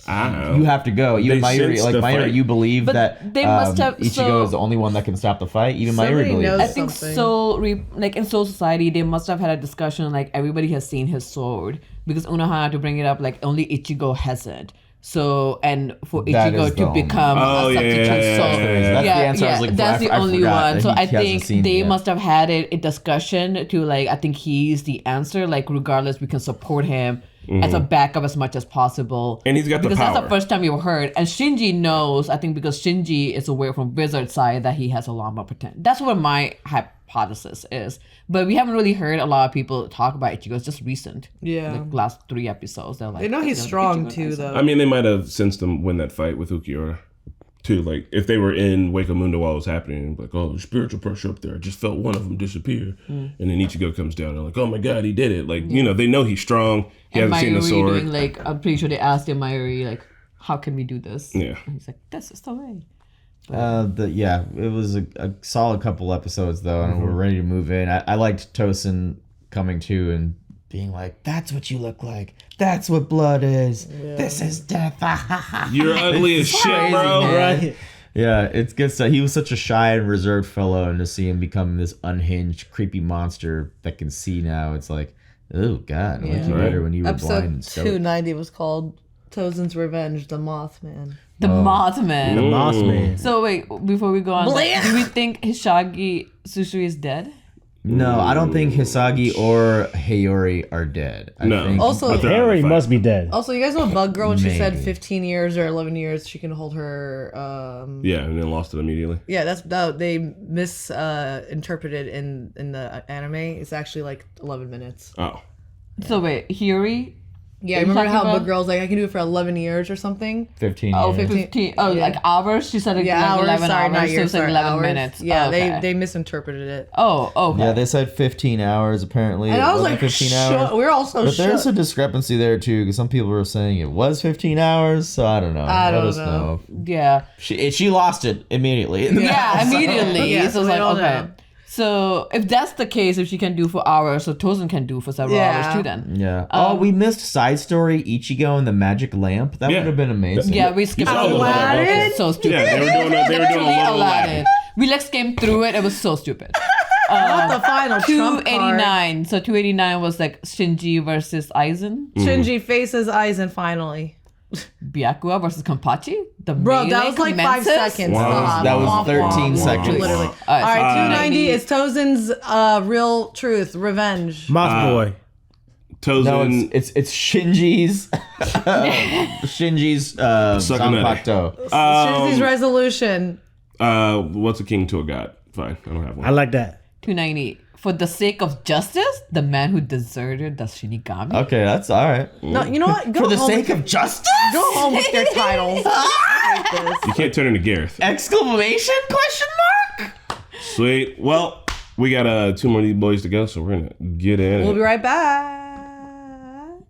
I don't know. you have to go. Even Mayuri, sensed the fight. you believe But that they must have- Ichigo is the only one that can stop the fight. Even Somebody Mayuri believes. knows I think something. like in Soul Society, they must have had a discussion. Like everybody has seen his sword because Unohana to bring it up. Like only Ichigo hasn't. So and for That is Ichigo the to only- become Oh, a yeah, substitute yeah, yeah, soul. yeah, yeah. That's the answer. I was like, that's the I only forgot one. that So he I hasn't think seen they yet. must have had a discussion to like. I think he's the answer. Like regardless, we can support him as a backup as much as possible. And he's got the because that's power. the first time you heard. And Shinji knows. I think because Shinji is aware from Blizzard's side that he has a lot more potential. That's what my hypothesis is. But we haven't really heard a lot of people talk about Ichigo. It's just recent. Yeah. Like last 3 episodes. They're like, They know he's strong too, though. I mean, they might have sensed him win that fight with Ulquiorra, too. Like, if they were in Wake Mundo while it was happening, like, oh, spiritual pressure up there. I just felt one of them disappear. And then Ichigo comes down and like, oh my God, he did it. Like, they know he's strong. He and hasn't seen the Mayuri sword. doing like, I'm pretty sure they asked him, Mayuri, like, how can we do this? Yeah. And he's like, this is the way. It was a solid couple episodes though, and we're ready to move in. I liked Tosin coming to and being like, "That's what you look like. That's what blood is. This is death." You're ugly as shit, bro. Right? Yeah, it's good stuff. He was such a shy and reserved fellow, and to see him become this unhinged, creepy monster that can see now, it's like, oh God, I like you better when you were blind Episode and stoic. 290 was called Tozin's Revenge, the Mothman. The Mothman. The Moss Man. So wait, before we go on, like, do we think Hisagi Susui is dead? No, I don't think Hisagi or Hayori are dead. I No. think Also, But they're out of Harry the fight. must be dead. Also, you guys know Bug Girl when she said Maybe. 15 years or 11 years she can hold her. Yeah, and then lost it immediately. Yeah, they misinterpreted in the anime. It's actually like 11 minutes. Oh. So wait, Hiri? Yeah, Are you remember talking how about- Bug Girl's like, I can do it for 11 years or something? 15 Oh, years. 15. Oh, Yeah. like hours? She said like Yeah, hours. 11 Sorry, hours. not So years. it's like Sorry, 11 hours. minutes. Yeah, Oh, okay. they misinterpreted it. Oh, okay. Yeah, they said 15 hours apparently. And It I was wasn't like, 15 hours. we were all so But there's shook. a discrepancy there too, because some people were saying it was 15 hours. So I don't know. I Let don't us know. know. Yeah. She lost it immediately. Yeah, immediately. Yeah, so it's we like, don't okay. know. So if that's the case, if she can do for hours, so Tozen can do for several Yeah. hours too then. Yeah. We missed side story Ichigo and the magic lamp. That Yeah. would have been amazing. Yeah, we skipped saw over Aladdin? that. It's so stupid. Yeah, they were doing a Literally little Aladdin. We like skimmed through it. It was so stupid. Not the final trump card. 289. So 289 was like Shinji versus Aizen. Shinji faces Aizen finally. Byakuya versus Kenpachi. The Bro, that melee was like 5 commences? seconds. Wow. That was Womp, 13 womp, seconds. Literally. Alright, All right, so 290 is Tozen's real truth, revenge. Moss Boy. Tozen. No, it's Shinji's Shinji's Sucking that. Zanpakuto. Shinji's resolution. What's a king to a god? Fine, I don't have one. I like that. 290. For the sake of justice, the man who deserted the Shinigami. Okay, that's all right. No, you know what? Go For the home sake with, of justice? go home with your titles. I hate this. You can't turn into Gareth. Exclamation question mark? Sweet. Well, we got 2 more of these boys to go, so we're gonna get in. We'll it. be right back.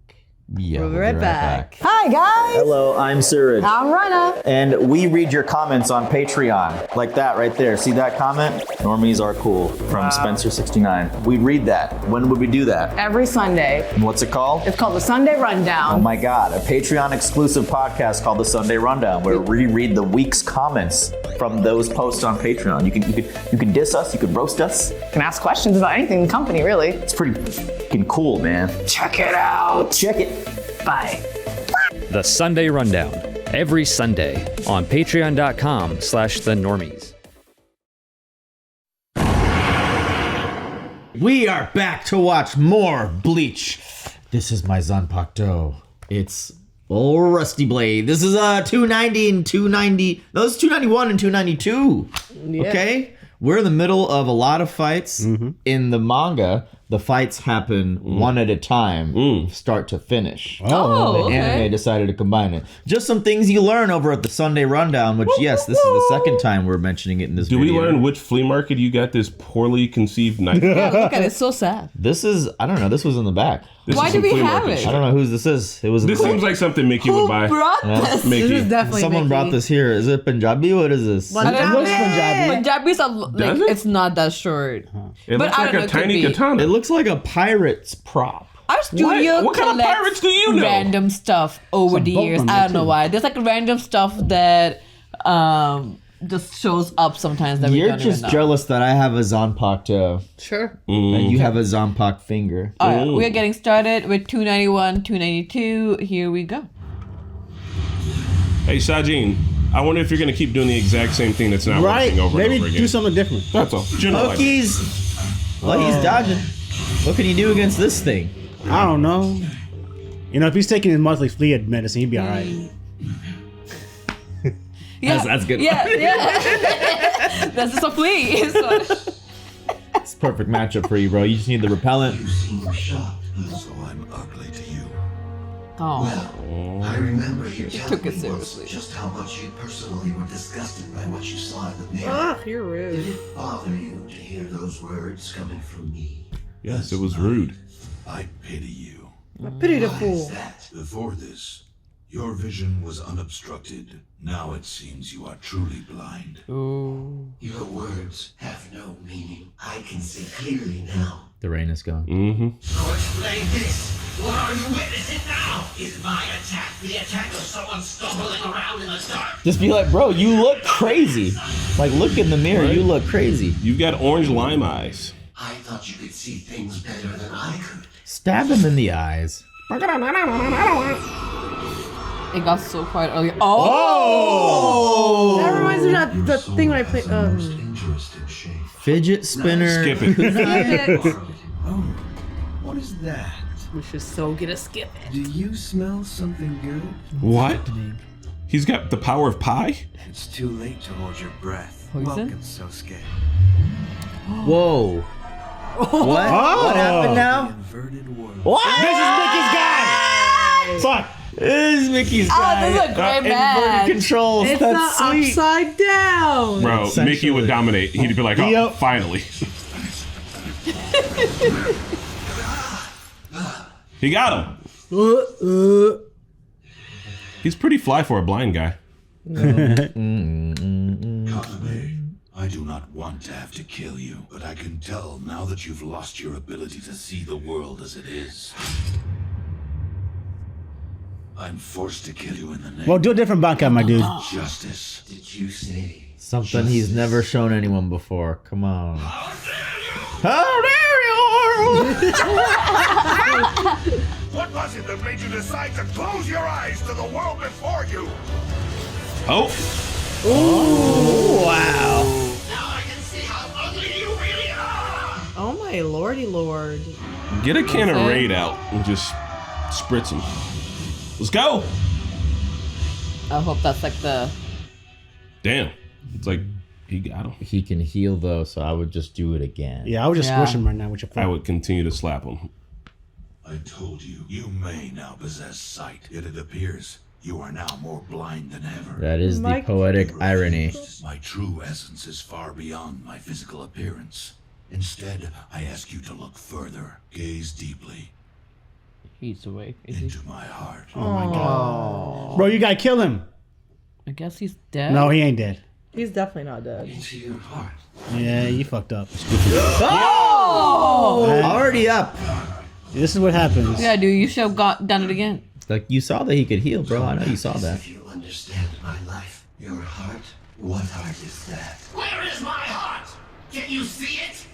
Yeah, We'll be right back. Hi, guys. Hello, I'm Suraj. I'm Rana. And we read your comments on Patreon. Like that right there. See that comment? Normies are cool from Spencer69. We read that. When would we do that? Every Sunday. And what's it called? It's called the Sunday Rundown. Oh my God, a Patreon exclusive podcast called the Sunday Rundown where we read the week's comments from those posts on Patreon. You can diss us, you can roast us. You can ask questions about anything in the company, really. It's pretty fucking cool, man. Check it out. Check it. Bye. The Sunday Rundown, every Sunday on patreon.com/TheNormies. We are back to watch more Bleach. This is my Zanpakuto. It's old Rusty Blade. This is 290 and 290. No, this is 291 and 292. Yeah. Okay? We're in the middle of a lot of fights. In the manga, the fights happen one at a time, start to finish. Oh, the anime decided to combine it. Just some things you learn over at the Sunday Rundown, which, yes, this is the second time we're mentioning it in this video. Do we learn which flea market you got this poorly conceived knife? Yeah, look at it. It's so sad. This is, I don't know, this was in the back. Why do we have it? I don't know whose this is. It was. This seems like something Mickey would buy. Who brought this? Mickey. This is definitely Someone Mickey. brought this here. Is it Punjabi? What is this? It looks Punjabi. Punjabis are like, it's not that short. It looks I like don't know, a it could tiny be. katana. It looks like a pirate's prop. Our studio What kind of collects pirates do you know? random stuff over the years. I don't know why. There's like random stuff that just shows up sometimes that we You're don't even just know. jealous that I have a Zanpakuto Sure. and you have a Zanpak finger. All right, we are getting started with 291, 292. Here we go. Hey, Sajin, I wonder if you're going to keep doing the exact same thing that's not Right? working over Maybe and over again. do something different. That's all. General idea. Loki's. Well, he's dodging. What can he do against this thing? I don't know. You know, if he's taking his monthly flea medicine, he'd be all right. Yeah, That's good. Yeah, yeah. That's just a flea. So. It's a perfect matchup for you, bro. You just need the repellent. You seem shocked, so I'm ugly to you. Oh. Well, I remember you telling took it me once seriously. just how much you personally were disgusted by what you saw in the mirror. Ah, you're rude. Did it bother you to hear those words coming from me? Yes, it was rude. I pity you. I pity the Why fool. is that? Before this, your vision was unobstructed. Now it seems you are truly blind. Your words have no meaning. I can see clearly now. The rain is gone. So explain this. What are you witnessing now? Is my attack the attack of someone stumbling around in the dark? Just be like, bro, you look crazy. Like, look in the mirror. You look crazy. You've got orange lime eyes. I thought you could see things better than I could. Stab him in the eyes. It got so quiet earlier. Oh! That reminds me of the thing when I played. Interesting shape. Fidget spinner. Skip it. What is that? We should so get a skip it. Do you smell something good? What? He's got the power of pie? It's too late to hold your breath. Poison? Welcome, Sosuke. Whoa. What? What happened now? Inverted world. What? This is Mickey's guy! Fuck! This is Mickey's guy. this is a great match. Inverted controls. It's That's the sweet. upside down. Bro, Mickey Essentially. would dominate. He'd be like, oh, Yep. finally. He got him. He's pretty fly for a blind guy. Kaname, I do not want to have to kill you, but I can tell now that you've lost your ability to see the world as it is. I'm forced to kill you in the name Well, do a different Bankai, my dude. of justice. Did you say? Something he's never shown anyone before. Come on. What was it that made you decide to close your eyes to the world before you? Oh, Wow. Now I can see how ugly you really are. Oh my lordy lord. get a can of Raid out and just spritz him. Let's go. I hope that's like the. Damn. It's like, he got him. He can heal though, so I would just do it again. Yeah, I would just Yeah. squish him right now with your I foot. would continue to slap him. I told you, you may now possess sight, yet it appears you are now more blind than ever. That is the Mike- poetic irony. My true essence is far beyond my physical appearance. Instead, I ask you to look further, gaze deeply. He's awake. Is he? Into my heart. Oh my god. Bro, you gotta kill him. I guess he's dead. No, he ain't dead. He's definitely not dead. Into your heart. Yeah, you fucked up. Oh! Already up. This is what happens. Yeah, dude, you should have done it again. Like, you saw that he could heal, bro. I know you saw that. If you understand my life, your heart, what heart is that? Where is my heart? Can you see it?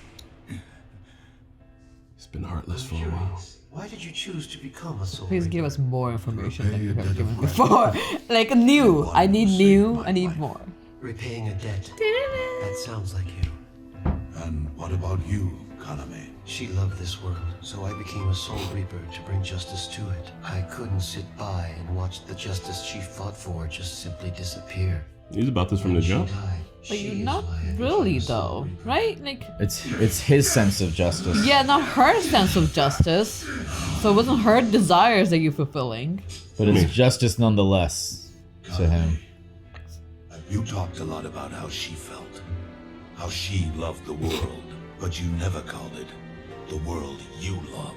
It's been heartless for a while. Why did you choose to become a soul? Please give us more information than you've ever given before. Like new. I need new. I need more. Repaying a debt. That sounds like you. And what about you, Kaname? She loved this world, so I became a soul reaper to bring justice to it. I couldn't sit by and watch the justice she fought for just simply disappear. He's about this from the jump. But you're not really though, right? Like It's his sense of justice. yeah, not her sense of justice. So it wasn't her desires that you're fulfilling. But it's justice nonetheless to him. You talked a lot about how she felt, how she loved the world, but you never called it the world you love.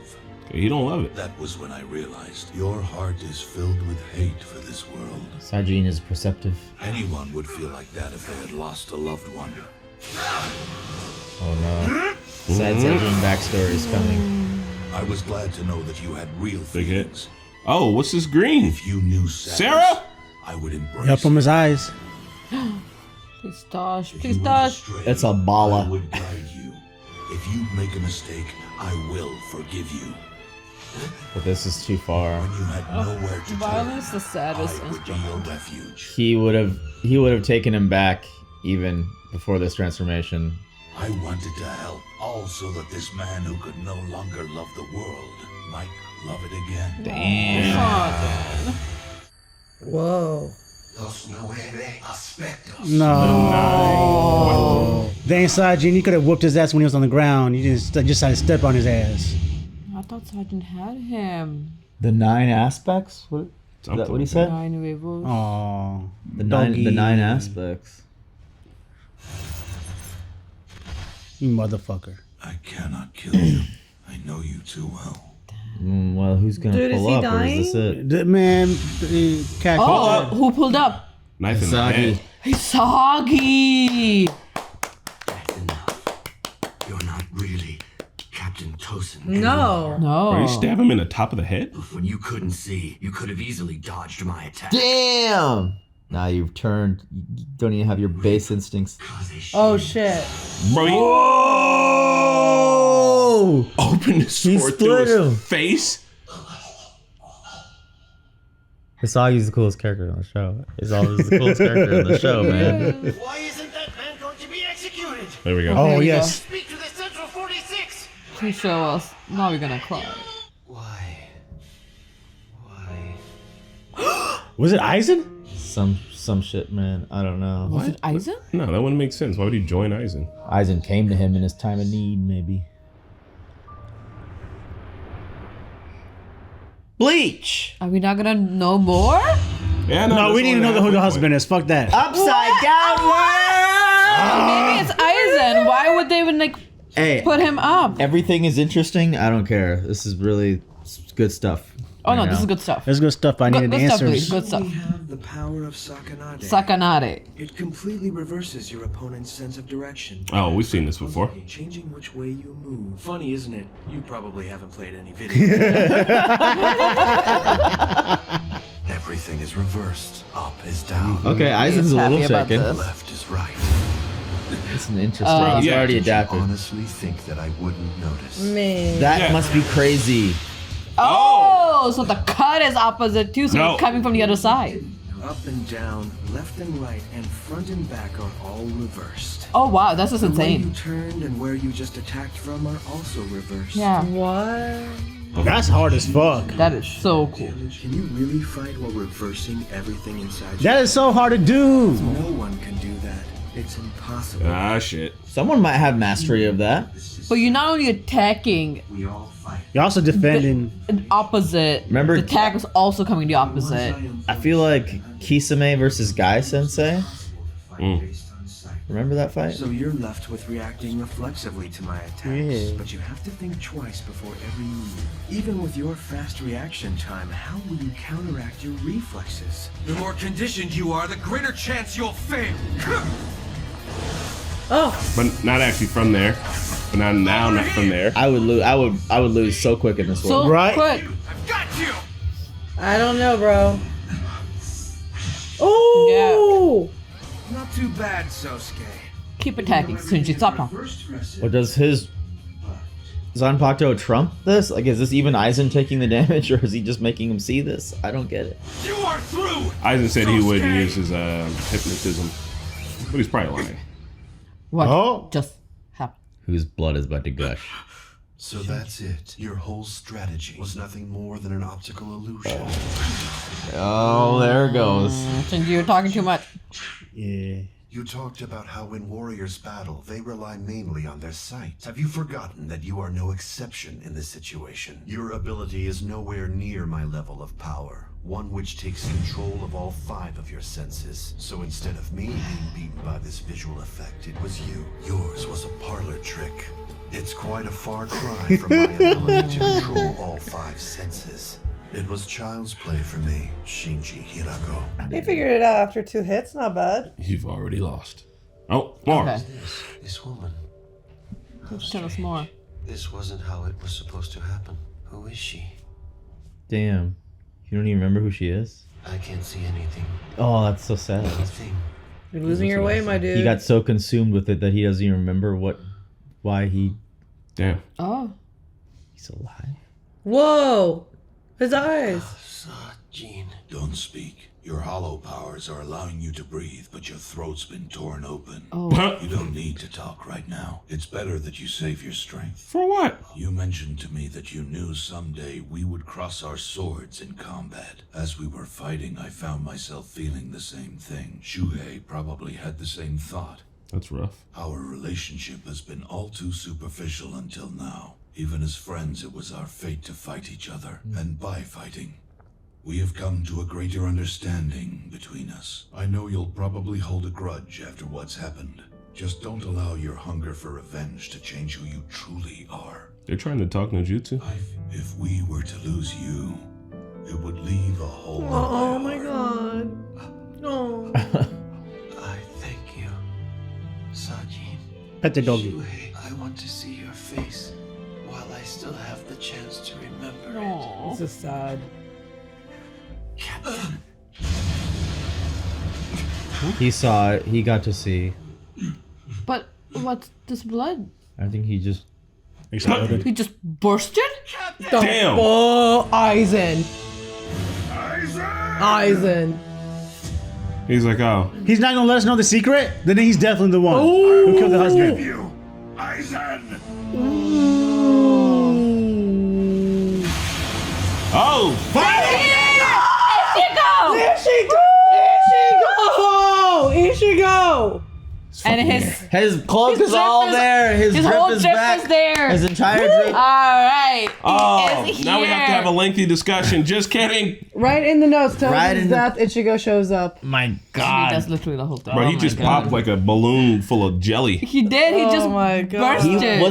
You don't love it. That was when I realized your heart is filled with hate for this world. Sajin is perceptive. Anyone would feel like that if they had lost a loved one. Oh no. Sad Sajin backstory is coming. I was glad to know that you had real Big hit. feelings. Oh, what's this green? If you knew sadness, Sarah? I would embrace Up from his eyes. Please Tosh, If please you were Tosh. astray, It's a bala. I would guide you. If you make a mistake, I will forgive you. But this is too far. When you had nowhere to Violence, the turn, saddest I would be your instrument. refuge. He would have taken him back even before this transformation. I wanted to help, all so that this man who could no longer love the world might love it again. Damn. Whoa. Los nueve aspectos. No. Dang, Sajin, you could have whooped his ass when he was on the ground. You just had to step on his ass. I thought Sergeant had him. The 9 aspects? What? Is that what he said? 9 Rebels. Oh, The nine aspects. You motherfucker. I cannot kill you. I know you too well. Well, who's gonna Dude, is pull he up, or dying? is this it? Man, cat. Oh, who pulled up? Knife in the Soggy. head. Hisagi. That's enough. You're not really Captain Tosin. No. No. Bro, you stab him in the top of the head? When you couldn't see, you could have easily dodged my attack. Damn! Now you've turned. You don't even have your base instincts. Oh shit. Bro, he Oh! opened his He sword through split his him. face. Hisagi's the coolest character on the show. He's always the coolest character on the show, man. Why isn't that man going to be executed? There we go. Oh, There you yes. Speak to the Central 46! Please show us. Now we're gonna cry. Why? Was it Aizen? Some shit, man. I don't know. Was it Aizen? No, that wouldn't make sense. Why would he join Aizen? Aizen came to him in his time of need, maybe. Bleach! Are we not gonna know more? Yeah, No, that's we need to only know who the halfway husband is. Fuck that. Upside down world! Maybe it's Aizen. Why would they even like Hey, put him up? everything is interesting. I don't care. This is really good stuff. Oh no, right this now. is good stuff. There's good stuff. I needed Good stuff, Bleach. answers. Good stuff. We have the power of Sakanade. Sakanade. It completely reverses your opponent's sense of direction. Oh, we've seen this before. Changing which way you move. Funny, isn't it? You probably haven't played any video. Everything is reversed. Up is down. Okay, Aizen's a little happy about shaken. this. Left is right. It's an interesting. He's yeah. already Did you adapted. honestly think that I wouldn't notice? Man. That Yeah. must be crazy. Oh, so the cut is opposite too, so No. it's coming from the other side. Up and down, left and right, and front and back are all reversed. Oh wow, that's just The way you insane. turned and where you just attacked from are also reversed. Yeah, What? That's hard as fuck. that is so cool. Can you really fight while reversing everything inside That is so hard to do. No one can do that. It's impossible. Ah, shit. Someone might have mastery of that. But you're not only attacking We all fight. You're also defending. an opposite. Remember- the attack is also coming the opposite. I feel like Kisame versus Guy Sensei. Mm. Based on sight. Remember that fight? So you're left with reacting reflexively to my attacks, but you have to think twice before every move. Even with your fast reaction time, how will you counteract your reflexes? The more conditioned you are, the greater chance you'll fail. But not actually from there. But not from there. I would lose. I would lose so quick in this one. So Right? quick. I've got you. I don't know, bro. Oh! Not too bad, Sosuke. Keep attacking, Sunji. Stop now. What does his Zanpakuto trump this? Like, is this even Aizen taking the damage, or is he just making him see this? I don't get it. You are through. Aizen said he wouldn't use his hypnotism, but he's probably lying. What just happened? Whose blood is about to gush? So that's it. Your whole strategy was nothing more than an optical illusion. Oh, there it goes. Sunji, you're talking too much. Yeah. You talked about how when warriors battle, they rely mainly on their sight. Have you forgotten that you are no exception in this situation? Your ability is nowhere near my level of power, one which takes control of all 5 of your senses. So instead of me being beaten by this visual effect, it was you. Yours was a parlor trick. It's quite a far cry from my ability to control all 5 senses. It was child's play for me, Shinji Hirako. He figured it out after 2 hits. Not bad. You've already lost. Oh, more. Okay. This woman. Tell us more. This wasn't how it was supposed to happen. Who is she? Damn. You don't even remember who she is? I can't see anything. Oh, that's so sad. Anything. You're losing your way, my dude. He got so consumed with it that he doesn't even remember why he... Damn. Oh. He's alive. Whoa! His eyes. Jean. Don't speak. Your hollow powers are allowing you to breathe, but your throat's been torn open. Oh. You don't need to talk right now. It's better that you save your strength. For what? You mentioned to me that you knew someday we would cross our swords in combat. As we were fighting, I found myself feeling the same thing. Shuhei probably had the same thought. That's rough. Our relationship has been all too superficial until now. Even as friends, it was our fate to fight each other. And by fighting, we have come to a greater understanding between us. I know you'll probably hold a grudge after what's happened. Just don't allow your hunger for revenge to change who you truly are. They're trying to talk no jutsu. If we were to lose you, it would leave a hole in Oh my my heart. god. No. I thank you, Sajin. Pet the doggy. Shuhei, I want to see your face while I still have the chance to remember This is sad. Captain. He saw it. He got to see. But what's this blood? I think he just... Exploded. He just bursted? Damn. Oh, Aizen. Aizen. He's like, oh. He's not gonna let us know the secret? Then he's definitely the one who killed the husband. You, Aizen! Oh, fuck! Ichigo! Ichigo! And His cloak is all there. His drip whole is drip back. is there. His entire drip. All right. Oh, He is now we have to here. have a lengthy discussion. Just kidding. Right in the notes, telling Right his in- death, Ichigo shows up. My He God. does literally the whole thing. Bro, he Oh just my God. popped like a balloon full of jelly. He did. He just my God. bursted.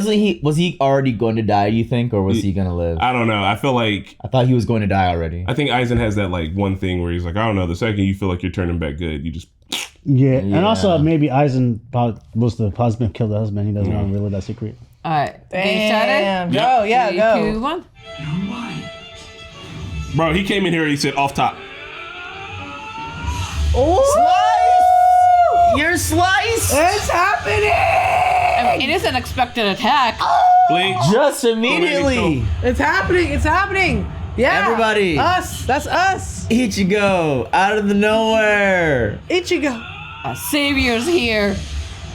Was he already going to die, you think, or was he gonna live? I don't know. I feel like I thought he was going to die already. I think Aizen has that like one thing where he's like, I don't know. The second you feel like you're turning back good, you just Yeah, and also maybe Aizen was the husband, killed the husband. He doesn't want to reveal that secret. All right. Damn. Get Go, yeah, Three, go. 2, 1. bro. He came in here and he said off top. Oh! You're sliced! It's happening! I mean, it is an expected attack. Bleach. Just immediately! It's happening! It's happening! Yeah! Everybody. Us! That's us! Ichigo, out of the nowhere! Ichigo! A savior's here.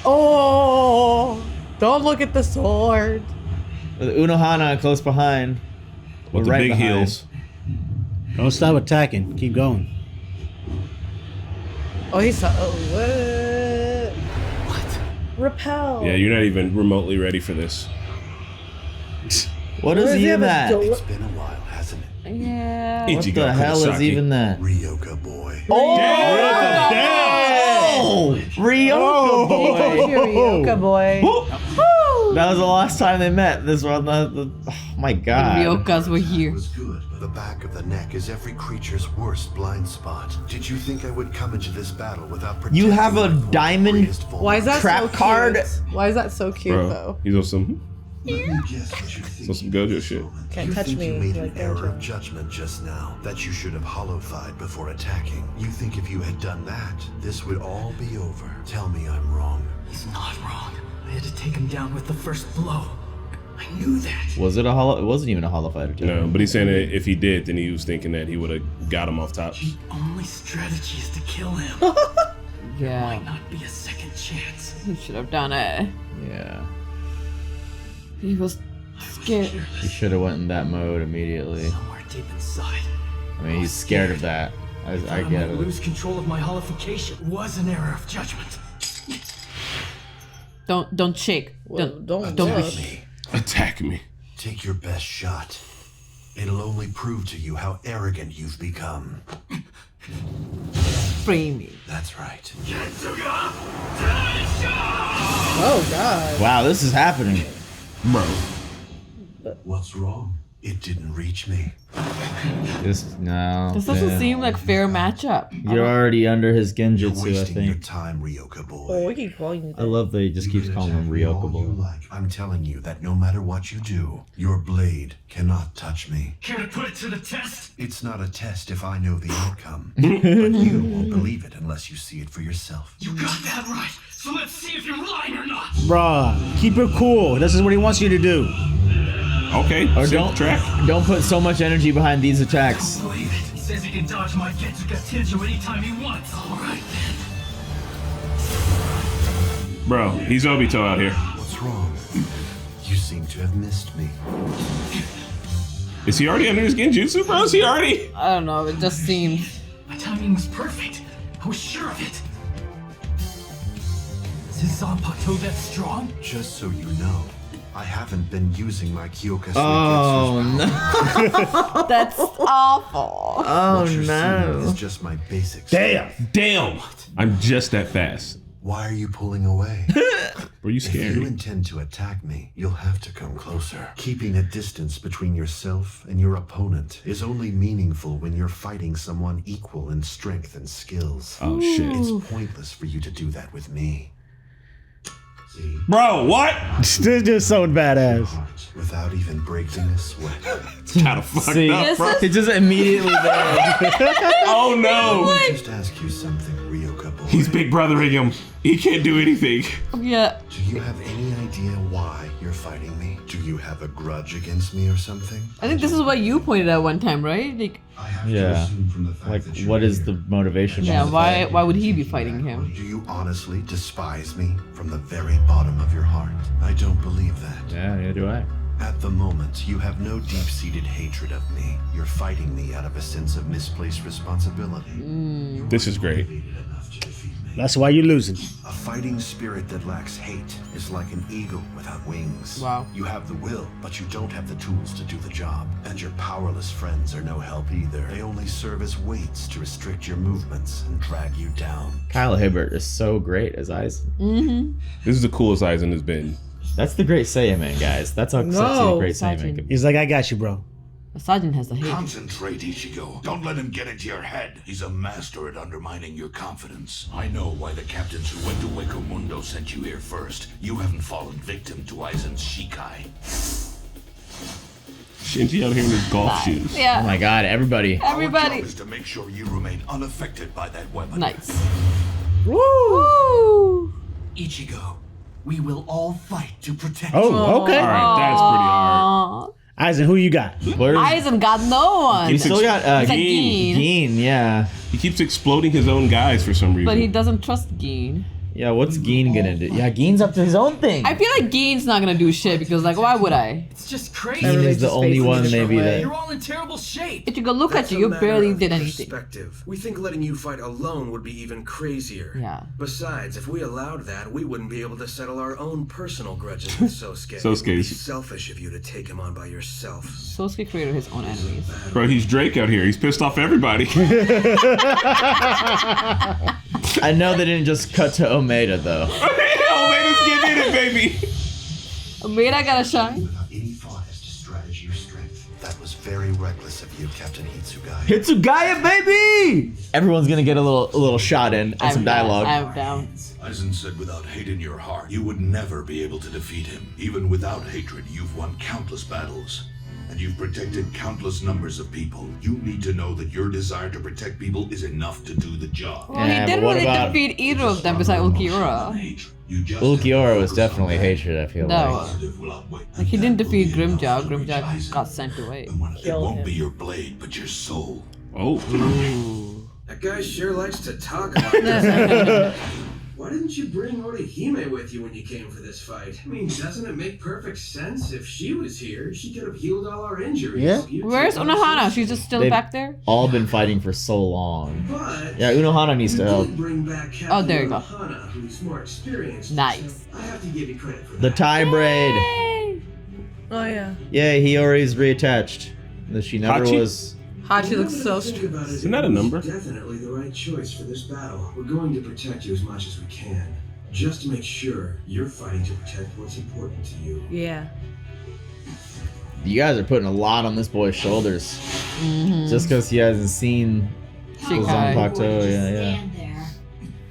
Oh! Don't look at the sword. With Unohana close behind. With the Right big behind. heels. Don't stop attacking. Keep going. Oh, he saw. Oh, what? Repel. Yeah, you're not even remotely ready for this. What is even that? It's been a while, hasn't it? Yeah. What the hell is even that? Ryoka boy. Oh! Damn! Oh, Ryoka boy. Ryoka boy. That was the last time they met. This one, oh my god. The Ryokas were here. Was good, but the back of the neck is every creature's worst blind spot. Did you think I would come into this battle without protecting? You have a diamond Why is that trap so cute? card? Why is that so cute though? He's on some. Let me guess what you think. Some Gojo shit. Can't You touch think me you made like an error Gojo. of judgment just now, that you should have hollow-fied before attacking. You think if you had done that, this would all be over. Tell me I'm wrong. He's not wrong. I had to take him down with the first blow. I knew that. Was it a hollow? It wasn't even a hollow fighter. No, but he's saying that if he did, then he was thinking that he would have got him off top. Only strategy is to kill him. Yeah. Might not be a second chance. He should have done it. Yeah. He was scared. He should have went in that mode immediately. Somewhere deep inside. I mean, he's scared of that. I I get might it. lose control of my holification. It was an error of judgment. Don't shake. Don't be. Attack me. Take your best shot. It'll only prove to you how arrogant you've become. Frame me. That's right. Oh god. Wow, this is happening. Bro. What's wrong? It didn't reach me. No. This doesn't seem like fair matchup. You're already under his genjutsu, You're I wasting your think. time, Ryoka boy. Oh, we keep calling you I love that he just keeps calling him Ryoka boy. I'm telling you that no matter what you do, your blade cannot touch me. Can I put it to the test? It's not a test if I know the outcome. But you won't believe it unless you see it for yourself. You got that right. So let's see if you're lying or not. Bruh, keep it cool. This is what he wants you to do. Okay. Or don't put so much energy behind these attacks. Believe it. He says he can dodge my Getsuga Tenjo anytime he wants. Alright then. Bro, he's Obito out here. What's wrong? You seem to have missed me. Is he already under his genjutsu, bro? Is he already? I don't know. It just seems. My timing was perfect. I was sure of it. Is his Zanpakuto that strong? Just so you know, I haven't been using my Kyoka Oh no. That's awful. Oh what you're no. seeing is just my basic Damn. Damn. I'm just that fast. Why are you pulling away? Were you scared? If you intend to attack me, you'll have to come closer. Keeping a distance between yourself and your opponent is only meaningful when you're fighting someone equal in strength and skills. Oh shit. It's pointless for you to do that with me. See? Bro, what? This is so badass. Without even breaking a sweat. It's kind of fucked See, up, bro. it's just immediately there. Oh no. Let me just ask you something, Ryoka boy. He's big brothering him. He can't do anything. Yeah. Do you have any idea why you're fighting me? Do you have a grudge against me or something? I think this is what you pointed out one time, right? Like, Yeah. Like, what is the motivation? yeah. behind the Why would he be fighting him? Do you honestly despise me from the very bottom of your heart? I don't believe that. fight? Yeah, neither do I. At the moment, you have no deep-seated hatred of me. You're fighting me out of a sense of misplaced responsibility. This is great. That's why you're losing. A fighting spirit that lacks hate is like an eagle without wings. Wow. You have the will, but you don't have the tools to do the job. And your powerless friends are no help either. They only serve as weights to restrict your movements and drag you down. Kyle Hibbert is so great as Aizen. This is the coolest Aizen has been. That's the great Saiyaman, guys. That's how sexy a great Saiyaman can be. He's like, I got you, bro. The sergeant has the hate. Concentrate, Ichigo. Don't let him get into your head. He's a master at undermining your confidence. I know why the captains who went to Hueco Mundo sent you here first. You haven't fallen victim to Aizen's Shikai. Shinji out here in his golf shoes. Oh Yeah. my god, everybody. Our Everybody. job is to make sure you remain unaffected by that weapon. Nice. Woo! Ichigo, we will all fight to protect Oh, you. okay. All right, that's pretty hard. Aizen, who you got? Aizen got no one. He still got He's like Gin. Gin. Gin, yeah. He keeps exploding his own guys for some reason. But he doesn't trust Gin. Yeah, what's Gin gonna do? Yeah, Gin's up to his own thing. I feel like Gin's not gonna do shit because, like, why would I? It's just crazy. Gin is the only one maybe that... You're all in terrible shape. Ichigo, look That's at you. a You matter barely of did anything. Perspective. We think letting you fight alone would be even crazier. Yeah. Besides, if we allowed that, we wouldn't be able to settle our own personal grudges with Sosuke. It would be Sosuke's. selfish of you to take him on by yourself. Sosuke created his own enemies. Bro, he's Drake out here. He's pissed off everybody. I know they didn't just cut to Omeda though. Omeda's getting in it, baby. Omeda got a shine. Without any thought as to strategy or strength. That was very reckless of you, Captain Hitsugaya. Hitsugaya, baby! Everyone's gonna get a little shot in and some dialogue. I'm down. Aizen said without hate in your heart, you would never be able to defeat him. Even without hatred, you've won countless battles. And you've protected countless numbers of people. You need to know that your desire to protect people is enough to do the job. Well, he didn't really defeat either of them besides Ulquiorra. Ulquiorra was definitely hatred, I feel like. Like he didn't defeat Grimjaw. Grimjaw got sent away. It won't be your blade, but your soul. Oh. That guy sure likes to talk about this. Why didn't you bring Orihime with you when you came for this fight? I mean, doesn't it make perfect sense? If she was here, she could have healed all our injuries. Yeah. Where's Unohana? She's just still They've back there? all been fighting for so long. But yeah, Unohana needs to help. Bring back Oh, there you go. Unohana, who's more experienced. Nice. I have to give you credit for The tie braid. Oh yeah. Yeah, Hiyori's reattached. She never Hachi? was. Hachi looks so strong. Isn't that a number? Definitely the right choice for this battle. We're going to protect you as much as we can. Just to make sure you're fighting to protect what's important to you. Yeah. You guys are putting a lot on this boy's shoulders. Just because he hasn't seen Shikai. Zanpakuto. Yeah. Stand there.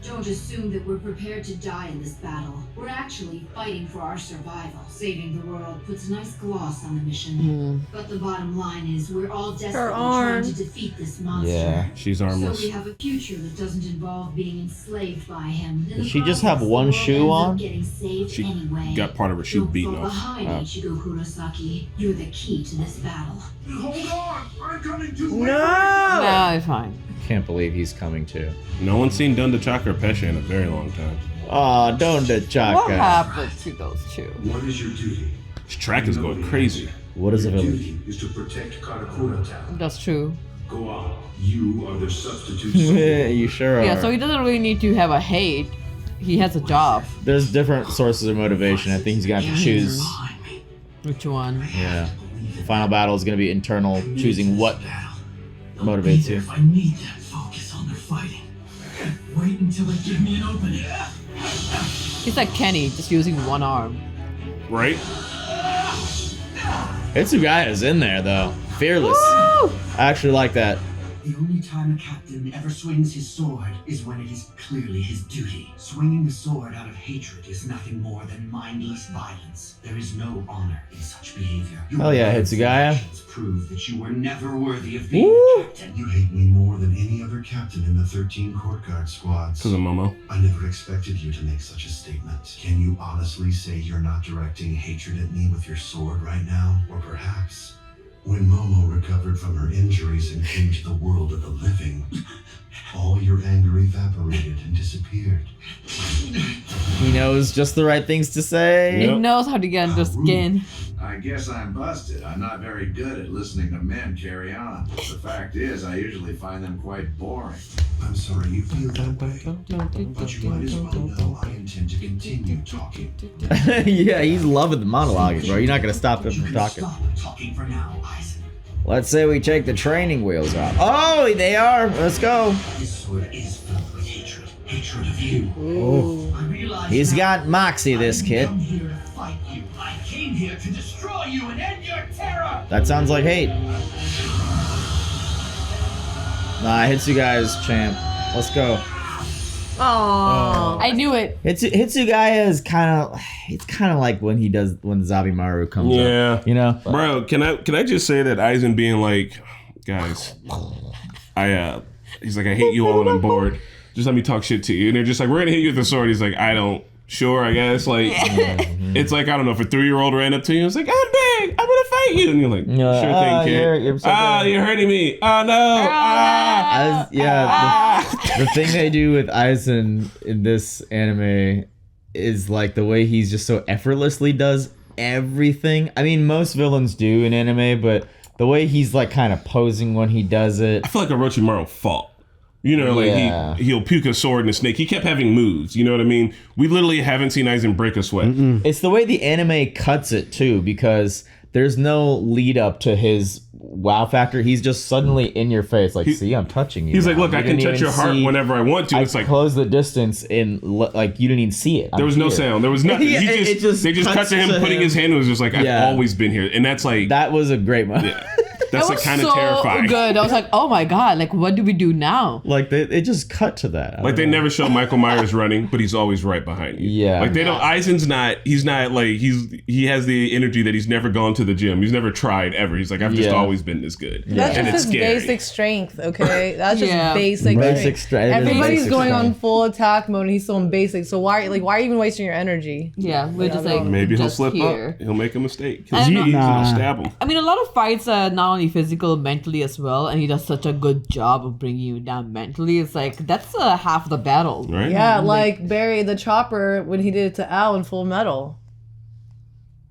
Don't assume that we're prepared to die in this battle. We're actually fighting for our survival. Saving the world puts a nice gloss on the mission. But the bottom line is we're all desperately trying to defeat this monster. Yeah, she's armless. So we have a future that doesn't involve being enslaved by him. Does she just have one shoe on? She got part of her shoe beaten off. Behind Ichigo Kurosaki, you're the key to this battle. Hold on! I'm coming to No, it's fine. Can't believe he's coming too. No one's seen Dunda Chaka or Pesha in a very long time. Aw, Donda Chaka. What happened to those two? What is your duty? His track is going crazy. What is a Your village? duty is to protect Karakura Town. That's true. Go on. You are the substitute soldier. You sure are. Yeah, so he doesn't really need to have a hate. He has a job. There's different sources of motivation. I think he's gonna have to choose. Which one? Yeah. The final battle is gonna be internal, choosing what motivates you. If I need them, focus on their fighting. Wait until they give me an opening. He's like Kenny, just using one arm. Right? Hitsugaya's in there though. Fearless. Woo! I actually like that. The only time a captain ever swings his sword is when it is clearly his duty. Swinging the sword out of hatred is nothing more than mindless violence. There is no honor in such behavior. Hell yeah, Hitsugaya. Prove that you were never worthy of being Woo! a captain. You hate me more than any other captain in the 13 court guard squads. Because of Momo. I never expected you to make such a statement. Can you honestly say you're not directing hatred at me with your sword right now? Or perhaps, when Momo recovered from her injuries and came to the world of the living, all your anger evaporated and disappeared. He knows just the right things to say. He knows how to get under skin. I guess I'm busted. I'm not very good at listening to men carry on. The fact is, I usually find them quite boring. I'm sorry you feel that way, but you might as well know I intend to continue talking. Yeah, he's loving the monologue, bro. You're not gonna stop him from talking. Stop talking for now, Aizen. Let's say we take the training wheels off. Oh, they are. Let's go. This sword is filled with hatred. Hatred of you. Oh. I realize He's now got moxie, this I kid. didn't come here to fight you. I came here to destroy you and end your terror. That sounds like hate. Nah, Hitsugaya's champ. Let's go. Aww. I knew it. Hitsugaya is it's kind of like when Zabimaru comes up. You know? Bro, can I just say that Aizen being like, guys, he's like, I hate you all and I'm bored. Just let me talk shit to you. And they're just like, we're gonna hit you with the sword. He's like, sure, I guess. Like, it's like, I don't know, if a 3-year-old ran up to you and was like, I'm big, I'm gonna fight you. And you're like, sure thing, kid. You're hurting me. Oh, no. The thing they do with Aizen in this anime is like the way he's just so effortlessly does everything. I mean, most villains do in anime, but the way he's like kind of posing when he does it. I feel like Orochimaru fought. You know, like he'll puke a sword and a snake. He kept having moves. You know what I mean? We literally haven't seen Aizen break a sweat. It's the way the anime cuts it too, because there's no lead up to his wow factor. He's just suddenly in your face, like, see, I'm touching you. He's now. like, look, I can touch your heart whenever I want to. It's like, close the distance and like you didn't even see it. There was no sound. There was nothing. Yeah, they just cut to him putting his hand. It was just like, I've always been here, and that's like that was a great moment. Yeah. That's like kind of so terrifying. Good. I was like, oh my god, like what do we do now? Like it just cut to that. Like they never show Michael Myers running, but he's always right behind you. Yeah. Like they don't. Aizen's not. He's not like he has the energy that he's never gone to the gym. He's never tried ever. He's like, I've just always been this good. That's and just it's his scary. basic strength. Okay, that's just Yeah. basic strength. Everybody's basic going strength. on full attack mode, and he's still in basic. So why are you even wasting your energy? Yeah, we're just like Maybe he'll just slip here. up. He'll make a mistake. I don't know. He'll stab him. I mean, a lot of fights are not only physical, mentally as well, and he does such a good job of bringing you down mentally. It's like that's half the battle. Right? Yeah, like Barry the Chopper when he did it to Al in Full Metal.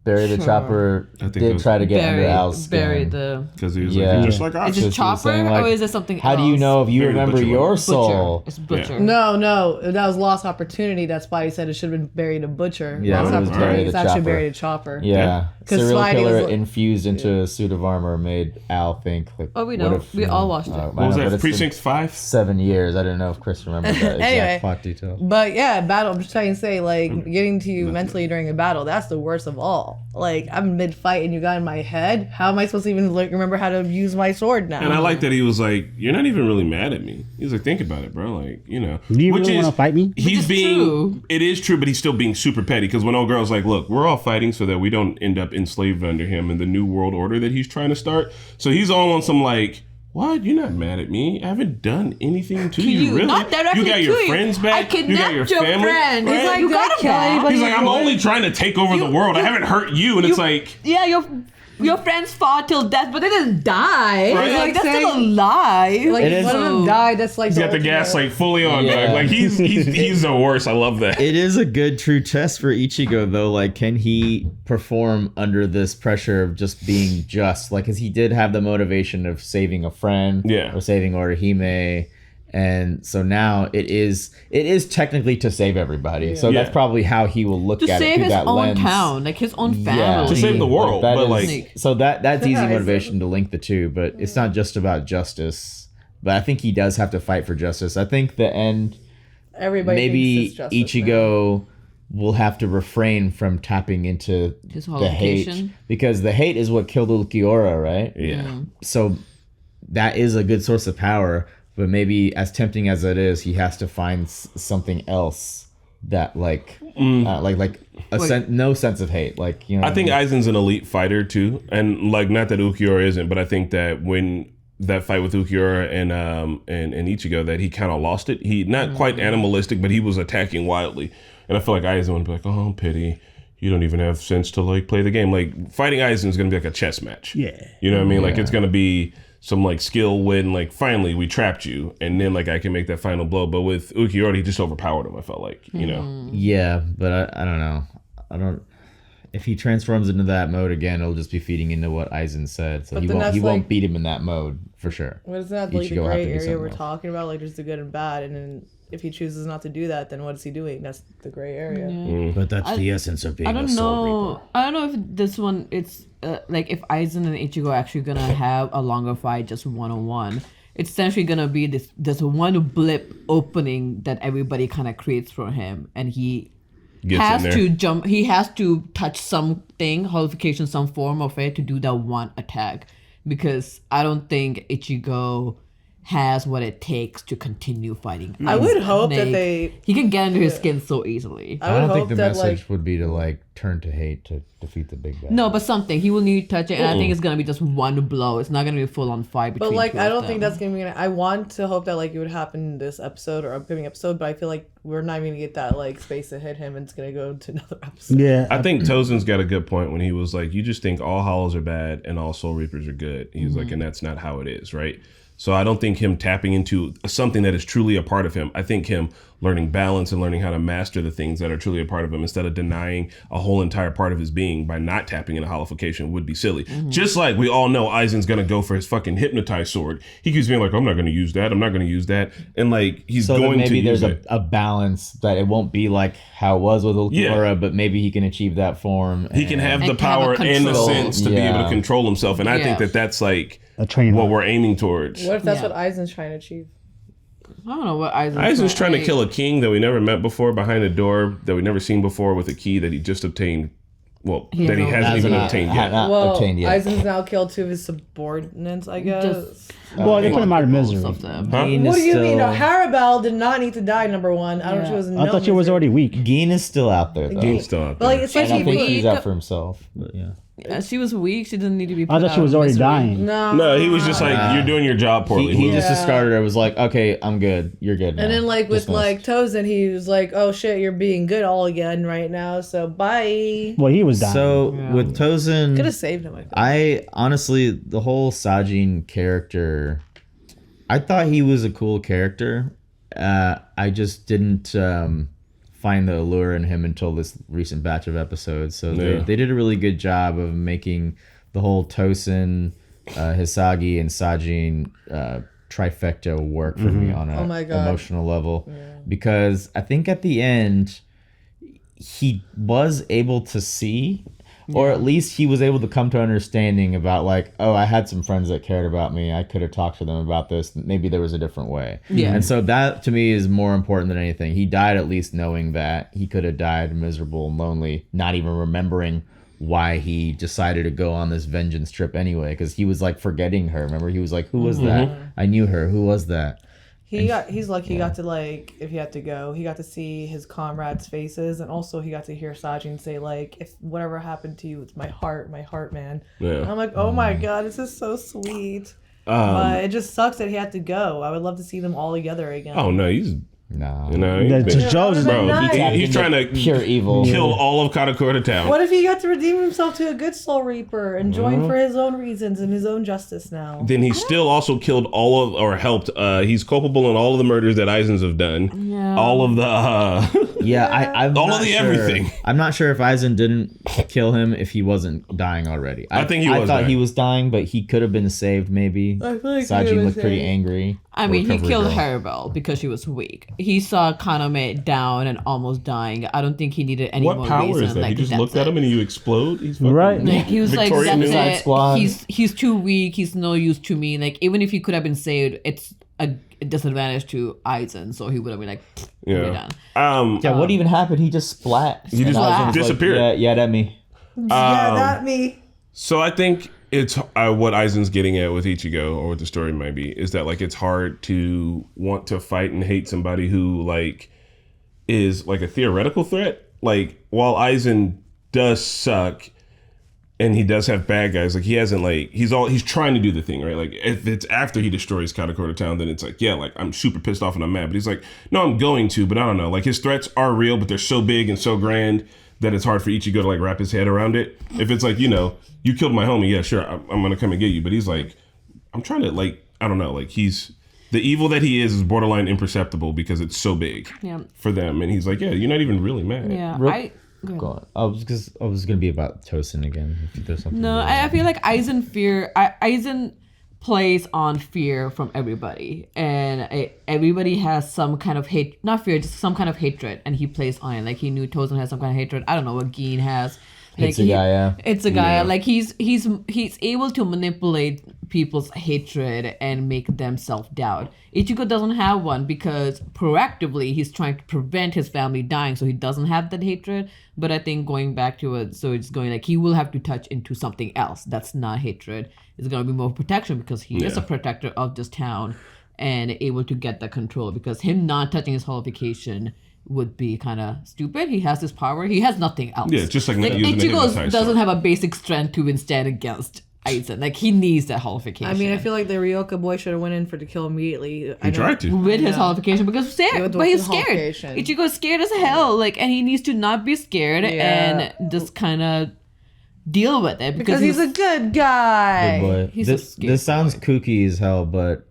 Barry the Chopper did try to get under Al's skin. Barry the because he was like, just like us. Is it Chopper or is it something How else? do you know if you Barry the remember Butcher your one. soul? It's Butcher. No, that was Lost Opportunity. That's why he said it should have been Barry the Butcher. Yeah, Lost it was Opportunity. Barry the It's actually Chopper. Barry the Chopper. Yeah. 'Cause Serial Spidey killer was- infused into a suit of armor made Al think. Like, Oh, we what know. if, We you know, all watched it. I What was know, but that? it's been Precinct 5? 7 years. I don't know if Chris remembers that exact Anyway. plot detail. But yeah, battle. I'm just trying to say, like, getting to you mentally during a battle, that's the worst of all. Like, I'm mid fight and you got in my head. How am I supposed to even remember how to use my sword now? And I like that he was like, "You're not even really mad at me." He's like, "Think about it, bro. Like, you know, Do you really want to fight me? He's being. It is true, but he's still being super petty. Because when old girl's like, "Look, we're all fighting so that we don't end up enslaved under him in the new world order that he's trying to start." So he's all on some like, "What? You're not mad at me? I haven't done anything to you, really? Not directly You got to your you. friends back. I You got your kidnapped your family. friend. Right? He's like, you got him back. He's like, I'm only trying to take over the world. I haven't hurt you, and it's like, yeah, your friends fought till death, but they didn't die. Right? Like, Like they're saying- still alive. Like, It is- one of them died. That's like he's got the gas like fully on. Yeah. Dog. Like he's the worst. I love that. It is a good true test for Ichigo though. Like, can he perform under this pressure of just being just? Like, because he did have the motivation of saving a friend, or saving Orihime, and so now it is technically to save everybody. So that's probably how he will look to at it save through his that own lens. town, like his own family. To save the world, That but is- like- so that's easy Yeah, motivation to link the two, but it's not just about justice. But I think he does have to fight for justice. I think the end. Everybody Maybe thinks it's justice, Ichigo will have to refrain from tapping into His the hate holification. because the hate is what killed Ulquiorra, right? Yeah. So that is a good source of power, but maybe as tempting as it is, he has to find something else that like no sense of hate. Like, you know, I think Aizen's an elite fighter too, and like not that Ulquiorra isn't, but I think that when that fight with Ulquiorra and Ichigo, that he kind of lost it. He not quite animalistic, but he was attacking wildly, and I feel like Aizen would be like, "Oh, pity, you don't even have sense to like play the game." Like fighting Aizen is gonna be like a chess match. Yeah, you know what I mean. Like it's gonna be some like skill win. Like finally we trapped you, and then like I can make that final blow. But with Ulquiorra, he just overpowered him. I felt like Yeah, but I don't know. I don't. If he transforms into that mode again, it'll just be feeding into what Aizen said. So But he then won't that's won't like- beat him in that mode for sure. What is that? Like the Ichigo will have gray to do area something we're else. talking about? Like there's the good and bad, and then if he chooses not to do that, then what is he doing? That's the gray area. But that's the essence of being I don't know. I don't know if this one it's like if Aizen and Ichigo are actually gonna have a longer fight, just 1-on-1. It's essentially gonna be this one blip opening that everybody kind of creates for him, and he Gets has in there. to jump. He has to touch something, holification, some form of it, to do that one attack. Because I don't think Ichigo has what it takes to continue fighting. I would hope that Snake. He can get into his skin so easily. I don't think the message would be to like turn to hate to defeat the big bad. No, but something. He will need to touch it, and I think it's gonna be just one blow. It's not gonna be a full on fight between. But like, two I of don't think them. that's gonna be. I want to hope that like it would happen in this episode or upcoming episode, but I feel like we're not even gonna get that like space to hit him, and it's gonna go to another episode. Yeah, I think Tozen's got a good point when he was like, "You just think all Hollows are bad and all Soul Reapers are good." He was like, "And that's not how it is, right?" So I don't think him tapping into something that is truly a part of him. I think him learning balance and learning how to master the things that are truly a part of him instead of denying a whole entire part of his being by not tapping into holification would be silly. Just like we all know Aizen's going to go for his fucking hypnotized sword. He keeps being like, I'm not going to use that. I'm not going to use that. And like, he's so going to maybe use there's a balance that it won't be like how it was with Ulquiorra, but maybe he can achieve that form. He can have the power and the sense to be able to control himself. And I think that that's like what we're aiming towards. What if that's what Aizen's trying to achieve? I don't know what Aizen's trying to kill a king that we never met before behind a door that we never seen before with a key that he just obtained. Well, that he hasn't even obtained yet. Aizen's now killed 2 of his subordinates, I guess. Well, they put him out of misery. What do you mean? Harabelle did not need to die, number one. I don't know. She was I thought she was already weak. Geen is still out there, though. Geen's still out there. But like, it's like I don't think he's out for himself. But yeah. Yeah, she was weak. She didn't need to be. I thought she was already dying. No, he was just like, you're doing your job poorly. He just discarded her. Was like, okay, I'm good. You're good now. And then like with like Tozen, he was like, oh shit, you're being good all again right now. So bye. Well, he was dying. So with Tozen, could have saved him. I honestly, the whole Sajin character, I thought he was a cool character. I just didn't find the allure in him until this recent batch of episodes. So they did a really good job of making the whole Tosen, Hisagi, and Sajin trifecta work for me on an emotional level. Because I think at the end, he was able to see, or at least he was able to come to understanding about like, oh, I had some friends that cared about me. I could have talked to them about this. Maybe there was a different way. Yeah. And so that to me is more important than anything. He died at least knowing that he could have died miserable and lonely, not even remembering why he decided to go on this vengeance trip anyway. Because he was like forgetting her. Remember, he was like, who was that? I knew her. Who was that? He's lucky he got to like, if he had to go, he got to see his comrades' faces, and also he got to hear Sajin say like, if whatever happened to you, it's my heart, man. Yeah. And I'm like, oh my god, this is so sweet. But it just sucks that he had to go. I would love to see them all together again. Oh no, he's no. You know, he's trying to cure evil, kill all of Katakura town. What if he got to redeem himself to a good Soul Reaper and join for his own reasons and his own justice now? Then he still also killed all of, or helped. He's culpable in all of the murders that Aizen's have done. Yeah. All of the. I'm all not of the sure. everything. I'm not sure if Aizen didn't kill him if he wasn't dying already. I think he was. I thought dying. he was dying, but he could have been saved. Maybe. I feel like Sajin looked pretty angry. I mean, he killed Harabelle because she was weak. He saw Kaname down and almost dying. I don't think he needed any more reason. What power is that? Like, he just looked at him and you explode? He's right. Like, he was Victoria like, that's it. Squad. He's too weak. He's no use to me. Like, even if he could have been saved, it's a disadvantage to Aizen. So he would have been like, we're done. What even happened? He just splat. He just disappeared. Like, yeah, that me. That me. So I think it's what Aizen's getting at with Ichigo, or what the story might be, is that like it's hard to want to fight and hate somebody who like is like a theoretical threat. Like while Aizen does suck and he does have bad guys, like he hasn't like he's trying to do the thing, right? Like if it's after he destroys Katakura Town, then it's like, yeah, like I'm super pissed off and I'm mad. But he's like, no, I'm going to, but I don't know. Like his threats are real, but they're so big and so grand that it's hard for Ichigo to like wrap his head around it. If it's like, you know, you killed my homie, yeah, sure, I'm gonna come and get you. But he's like, I'm trying to like, I don't know, like the evil that he is borderline imperceptible because it's so big for them. And he's like, yeah, you're not even really mad. Yeah, Go on. I was gonna be about Tosin again. If there's something. No, I feel like Aizen plays on fear from everybody, and everybody has some kind of hate, not fear, just some kind of hatred, and he plays on it. Like he knew Tozen has some kind of hatred. I don't know what Geen has. Like it's a guy, yeah. It's a guy. Yeah. Like he's able to manipulate people's hatred and make them self-doubt. Ichigo doesn't have one because proactively he's trying to prevent his family dying, so he doesn't have that hatred. But I think going back to it, so it's going like he will have to touch into something else that's not hatred. It's gonna be more protection because he is a protector of this town and able to get that control, because him not touching his holification would be kind of stupid. He has this power. He has nothing else. Yeah, just like Ichigo doesn't have a basic strength to withstand against Aizen. Like he needs that holification. I mean, I feel like the Ryoka boy should have went in for the kill immediately. He tried to with his holification because he's scared, but he's scared. Ichigo's scared as hell. Like, and he needs to not be scared and just kind of deal with it because he's a good guy. Good boy. This sounds kooky as hell, but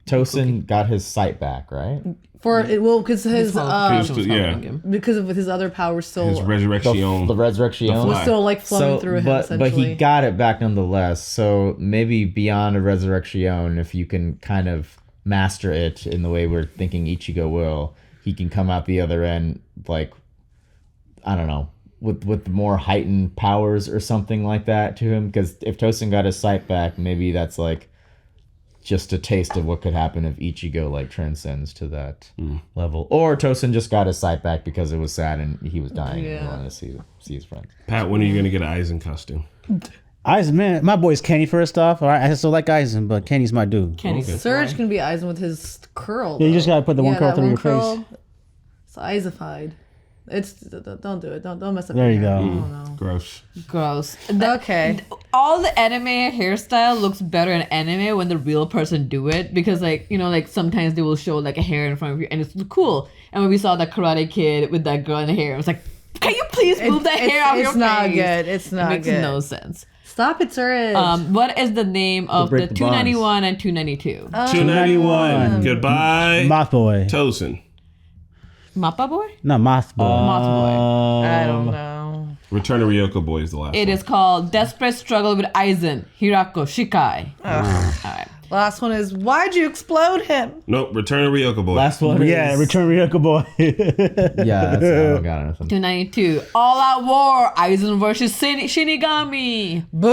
Tosin got his sight back, right? Because his because of his other powers still his resurrection, the resurrection was still like flowing through him. But he got it back nonetheless. So maybe beyond a resurrection, if you can kind of master it in the way we're thinking Ichigo will, he can come out the other end like, I don't know, with more heightened powers or something like that to him. Because if Tosin got his sight back, maybe that's like just a taste of what could happen if Ichigo like transcends to that level. Or Tosin just got his sight back because it was sad and he was dying and he wanted to see his friends. Pat, when are you gonna get an Aizen costume? Aizen, man, my boy's Kenny first off. All right, I still like Aizen, but Kenny's my dude. Surge can be Aizen with his curl. Yeah, you just gotta put the one curl through your face. It's Aizified. Don't do it. Don't mess up. There you go. Gross. Okay. All the anime hairstyle looks better in anime when the real person do it, because like, you know, like sometimes they will show like a hair in front of you and it's cool. And when we saw that Karate Kid with that girl in the hair, it was like, can you please move that hair out of your face? It's not good. It's not good. It makes no sense. Stop it, Surge. What is the name of the 291 and 292? 291. Goodbye. Moth Boy. Tosin. Mappa Boy? No, Moth Boy. Moth Boy. I don't know. Return of Ryoka Boy is the last one. It is called Desperate Struggle with Aizen, Hirako, Shikai. All right. Last one is, why'd you explode him? Nope, Return of Ryoka Boy. Last one is... Return of Ryoka Boy. Yeah, that's, I don't got anything. 292, All Out War, Aizen versus Shinigami. Boo!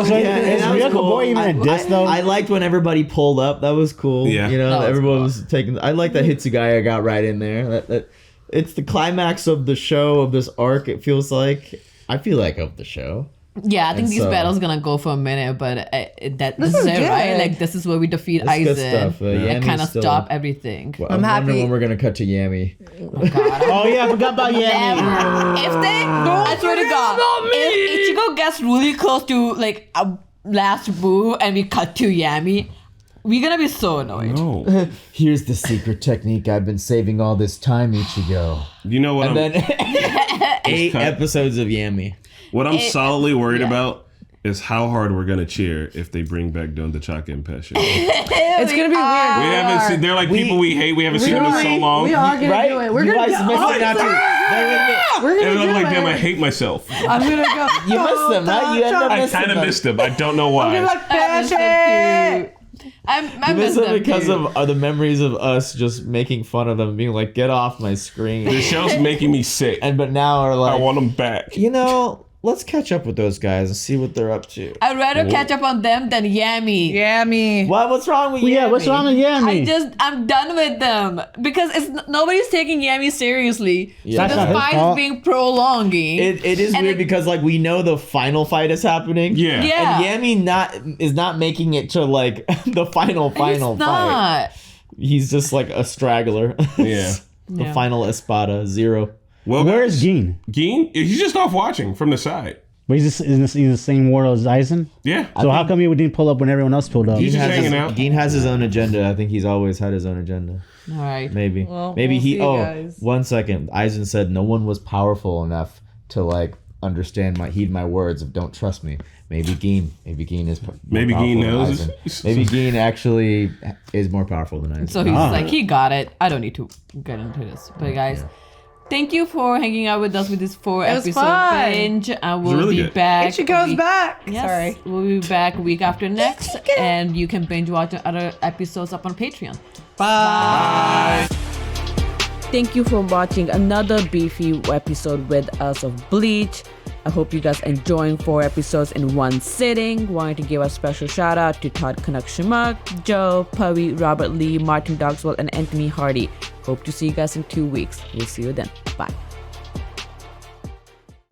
So is Ryoka Boy even a diss though? I liked when everybody pulled up. That was cool. Yeah. You know, everyone was taking... I like that Hitsugaya got right in there. That it's the climax of the show, of this arc, it feels like. I feel like of the show. Yeah, I think these battles gonna go for a minute, but this is it, right? Like, this is where we defeat Aizen. Good stuff. And kind of stop everything. Well, I'm happy when we're gonna cut to Yami. Oh, God. Oh yeah, I forgot about Yami. If they, I swear to God, if Ichigo gets really close to like a last move and we cut to Yami, we're gonna be so annoyed. No. Here's the secret technique I've been saving all this time, Ichigo. You know what? And then 8 episodes of Yami. What I'm solidly worried about is how hard we're gonna cheer if they bring back Don the Chaka and Pesha. It's gonna be weird. We haven't seen. They're like people we hate. We haven't seen them in so long. We are gonna do it. We're gonna do it. We're gonna do it. Like, damn, I hate myself. I'm gonna go. You missed them, right? You end up I missing kind of them. missed them. I don't know why. I'm like Pesha. I You miss miss them them because too. of the memories of us just making fun of them, being like, "Get off my screen." The show's making me sick. But now are like, I want them back. you know, let's catch up with those guys and see what they're up to. I'd rather catch up on them than Yami. Yami. What's wrong with Yami? Yeah, what's wrong with Yami? I'm done with them because nobody's taking Yami seriously. Yeah. So That's the not his fight fault. is being prolonging. It is And weird it- because like we know the final fight is happening. Yeah. Yeah. And Yami is not making it to like the final He's fight. not. He's just like a straggler. Yeah. The Yeah. final Espada 0. Well, Where is Gene? Geen? He's just off watching from the side. But he's just in the same world as Aizen. Yeah. So how come he didn't pull up when everyone else pulled up? He's just hanging out. Geen has his own agenda. I think he's always had his own agenda. All right. Maybe. Well, Maybe we'll he. see, Oh, guys. 1 second. Aizen said no one was powerful enough to like heed my words of don't trust me. Maybe Geen. Maybe Geen is. Maybe Geen knows. Maybe Geen actually is more powerful than Aizen. So he's like, he got it. I don't need to get into this. But guys, thank you for hanging out with us with this 4 It was episode fun. binge. I will really be good. back. Ichigo's back. Yes, Sorry. we'll be back week after next, and you can binge watch the other episodes up on Patreon. Bye. Thank you for watching another beefy episode with us of Bleach. I hope you guys enjoying 4 episodes in one sitting. Wanted to give a special shout out to Todd Canuck Shamak, Joe, Pubby, Robert Lee, Martin Dogswell, and Anthony Hardy. Hope to see you guys in 2 weeks. We'll see you then. Bye.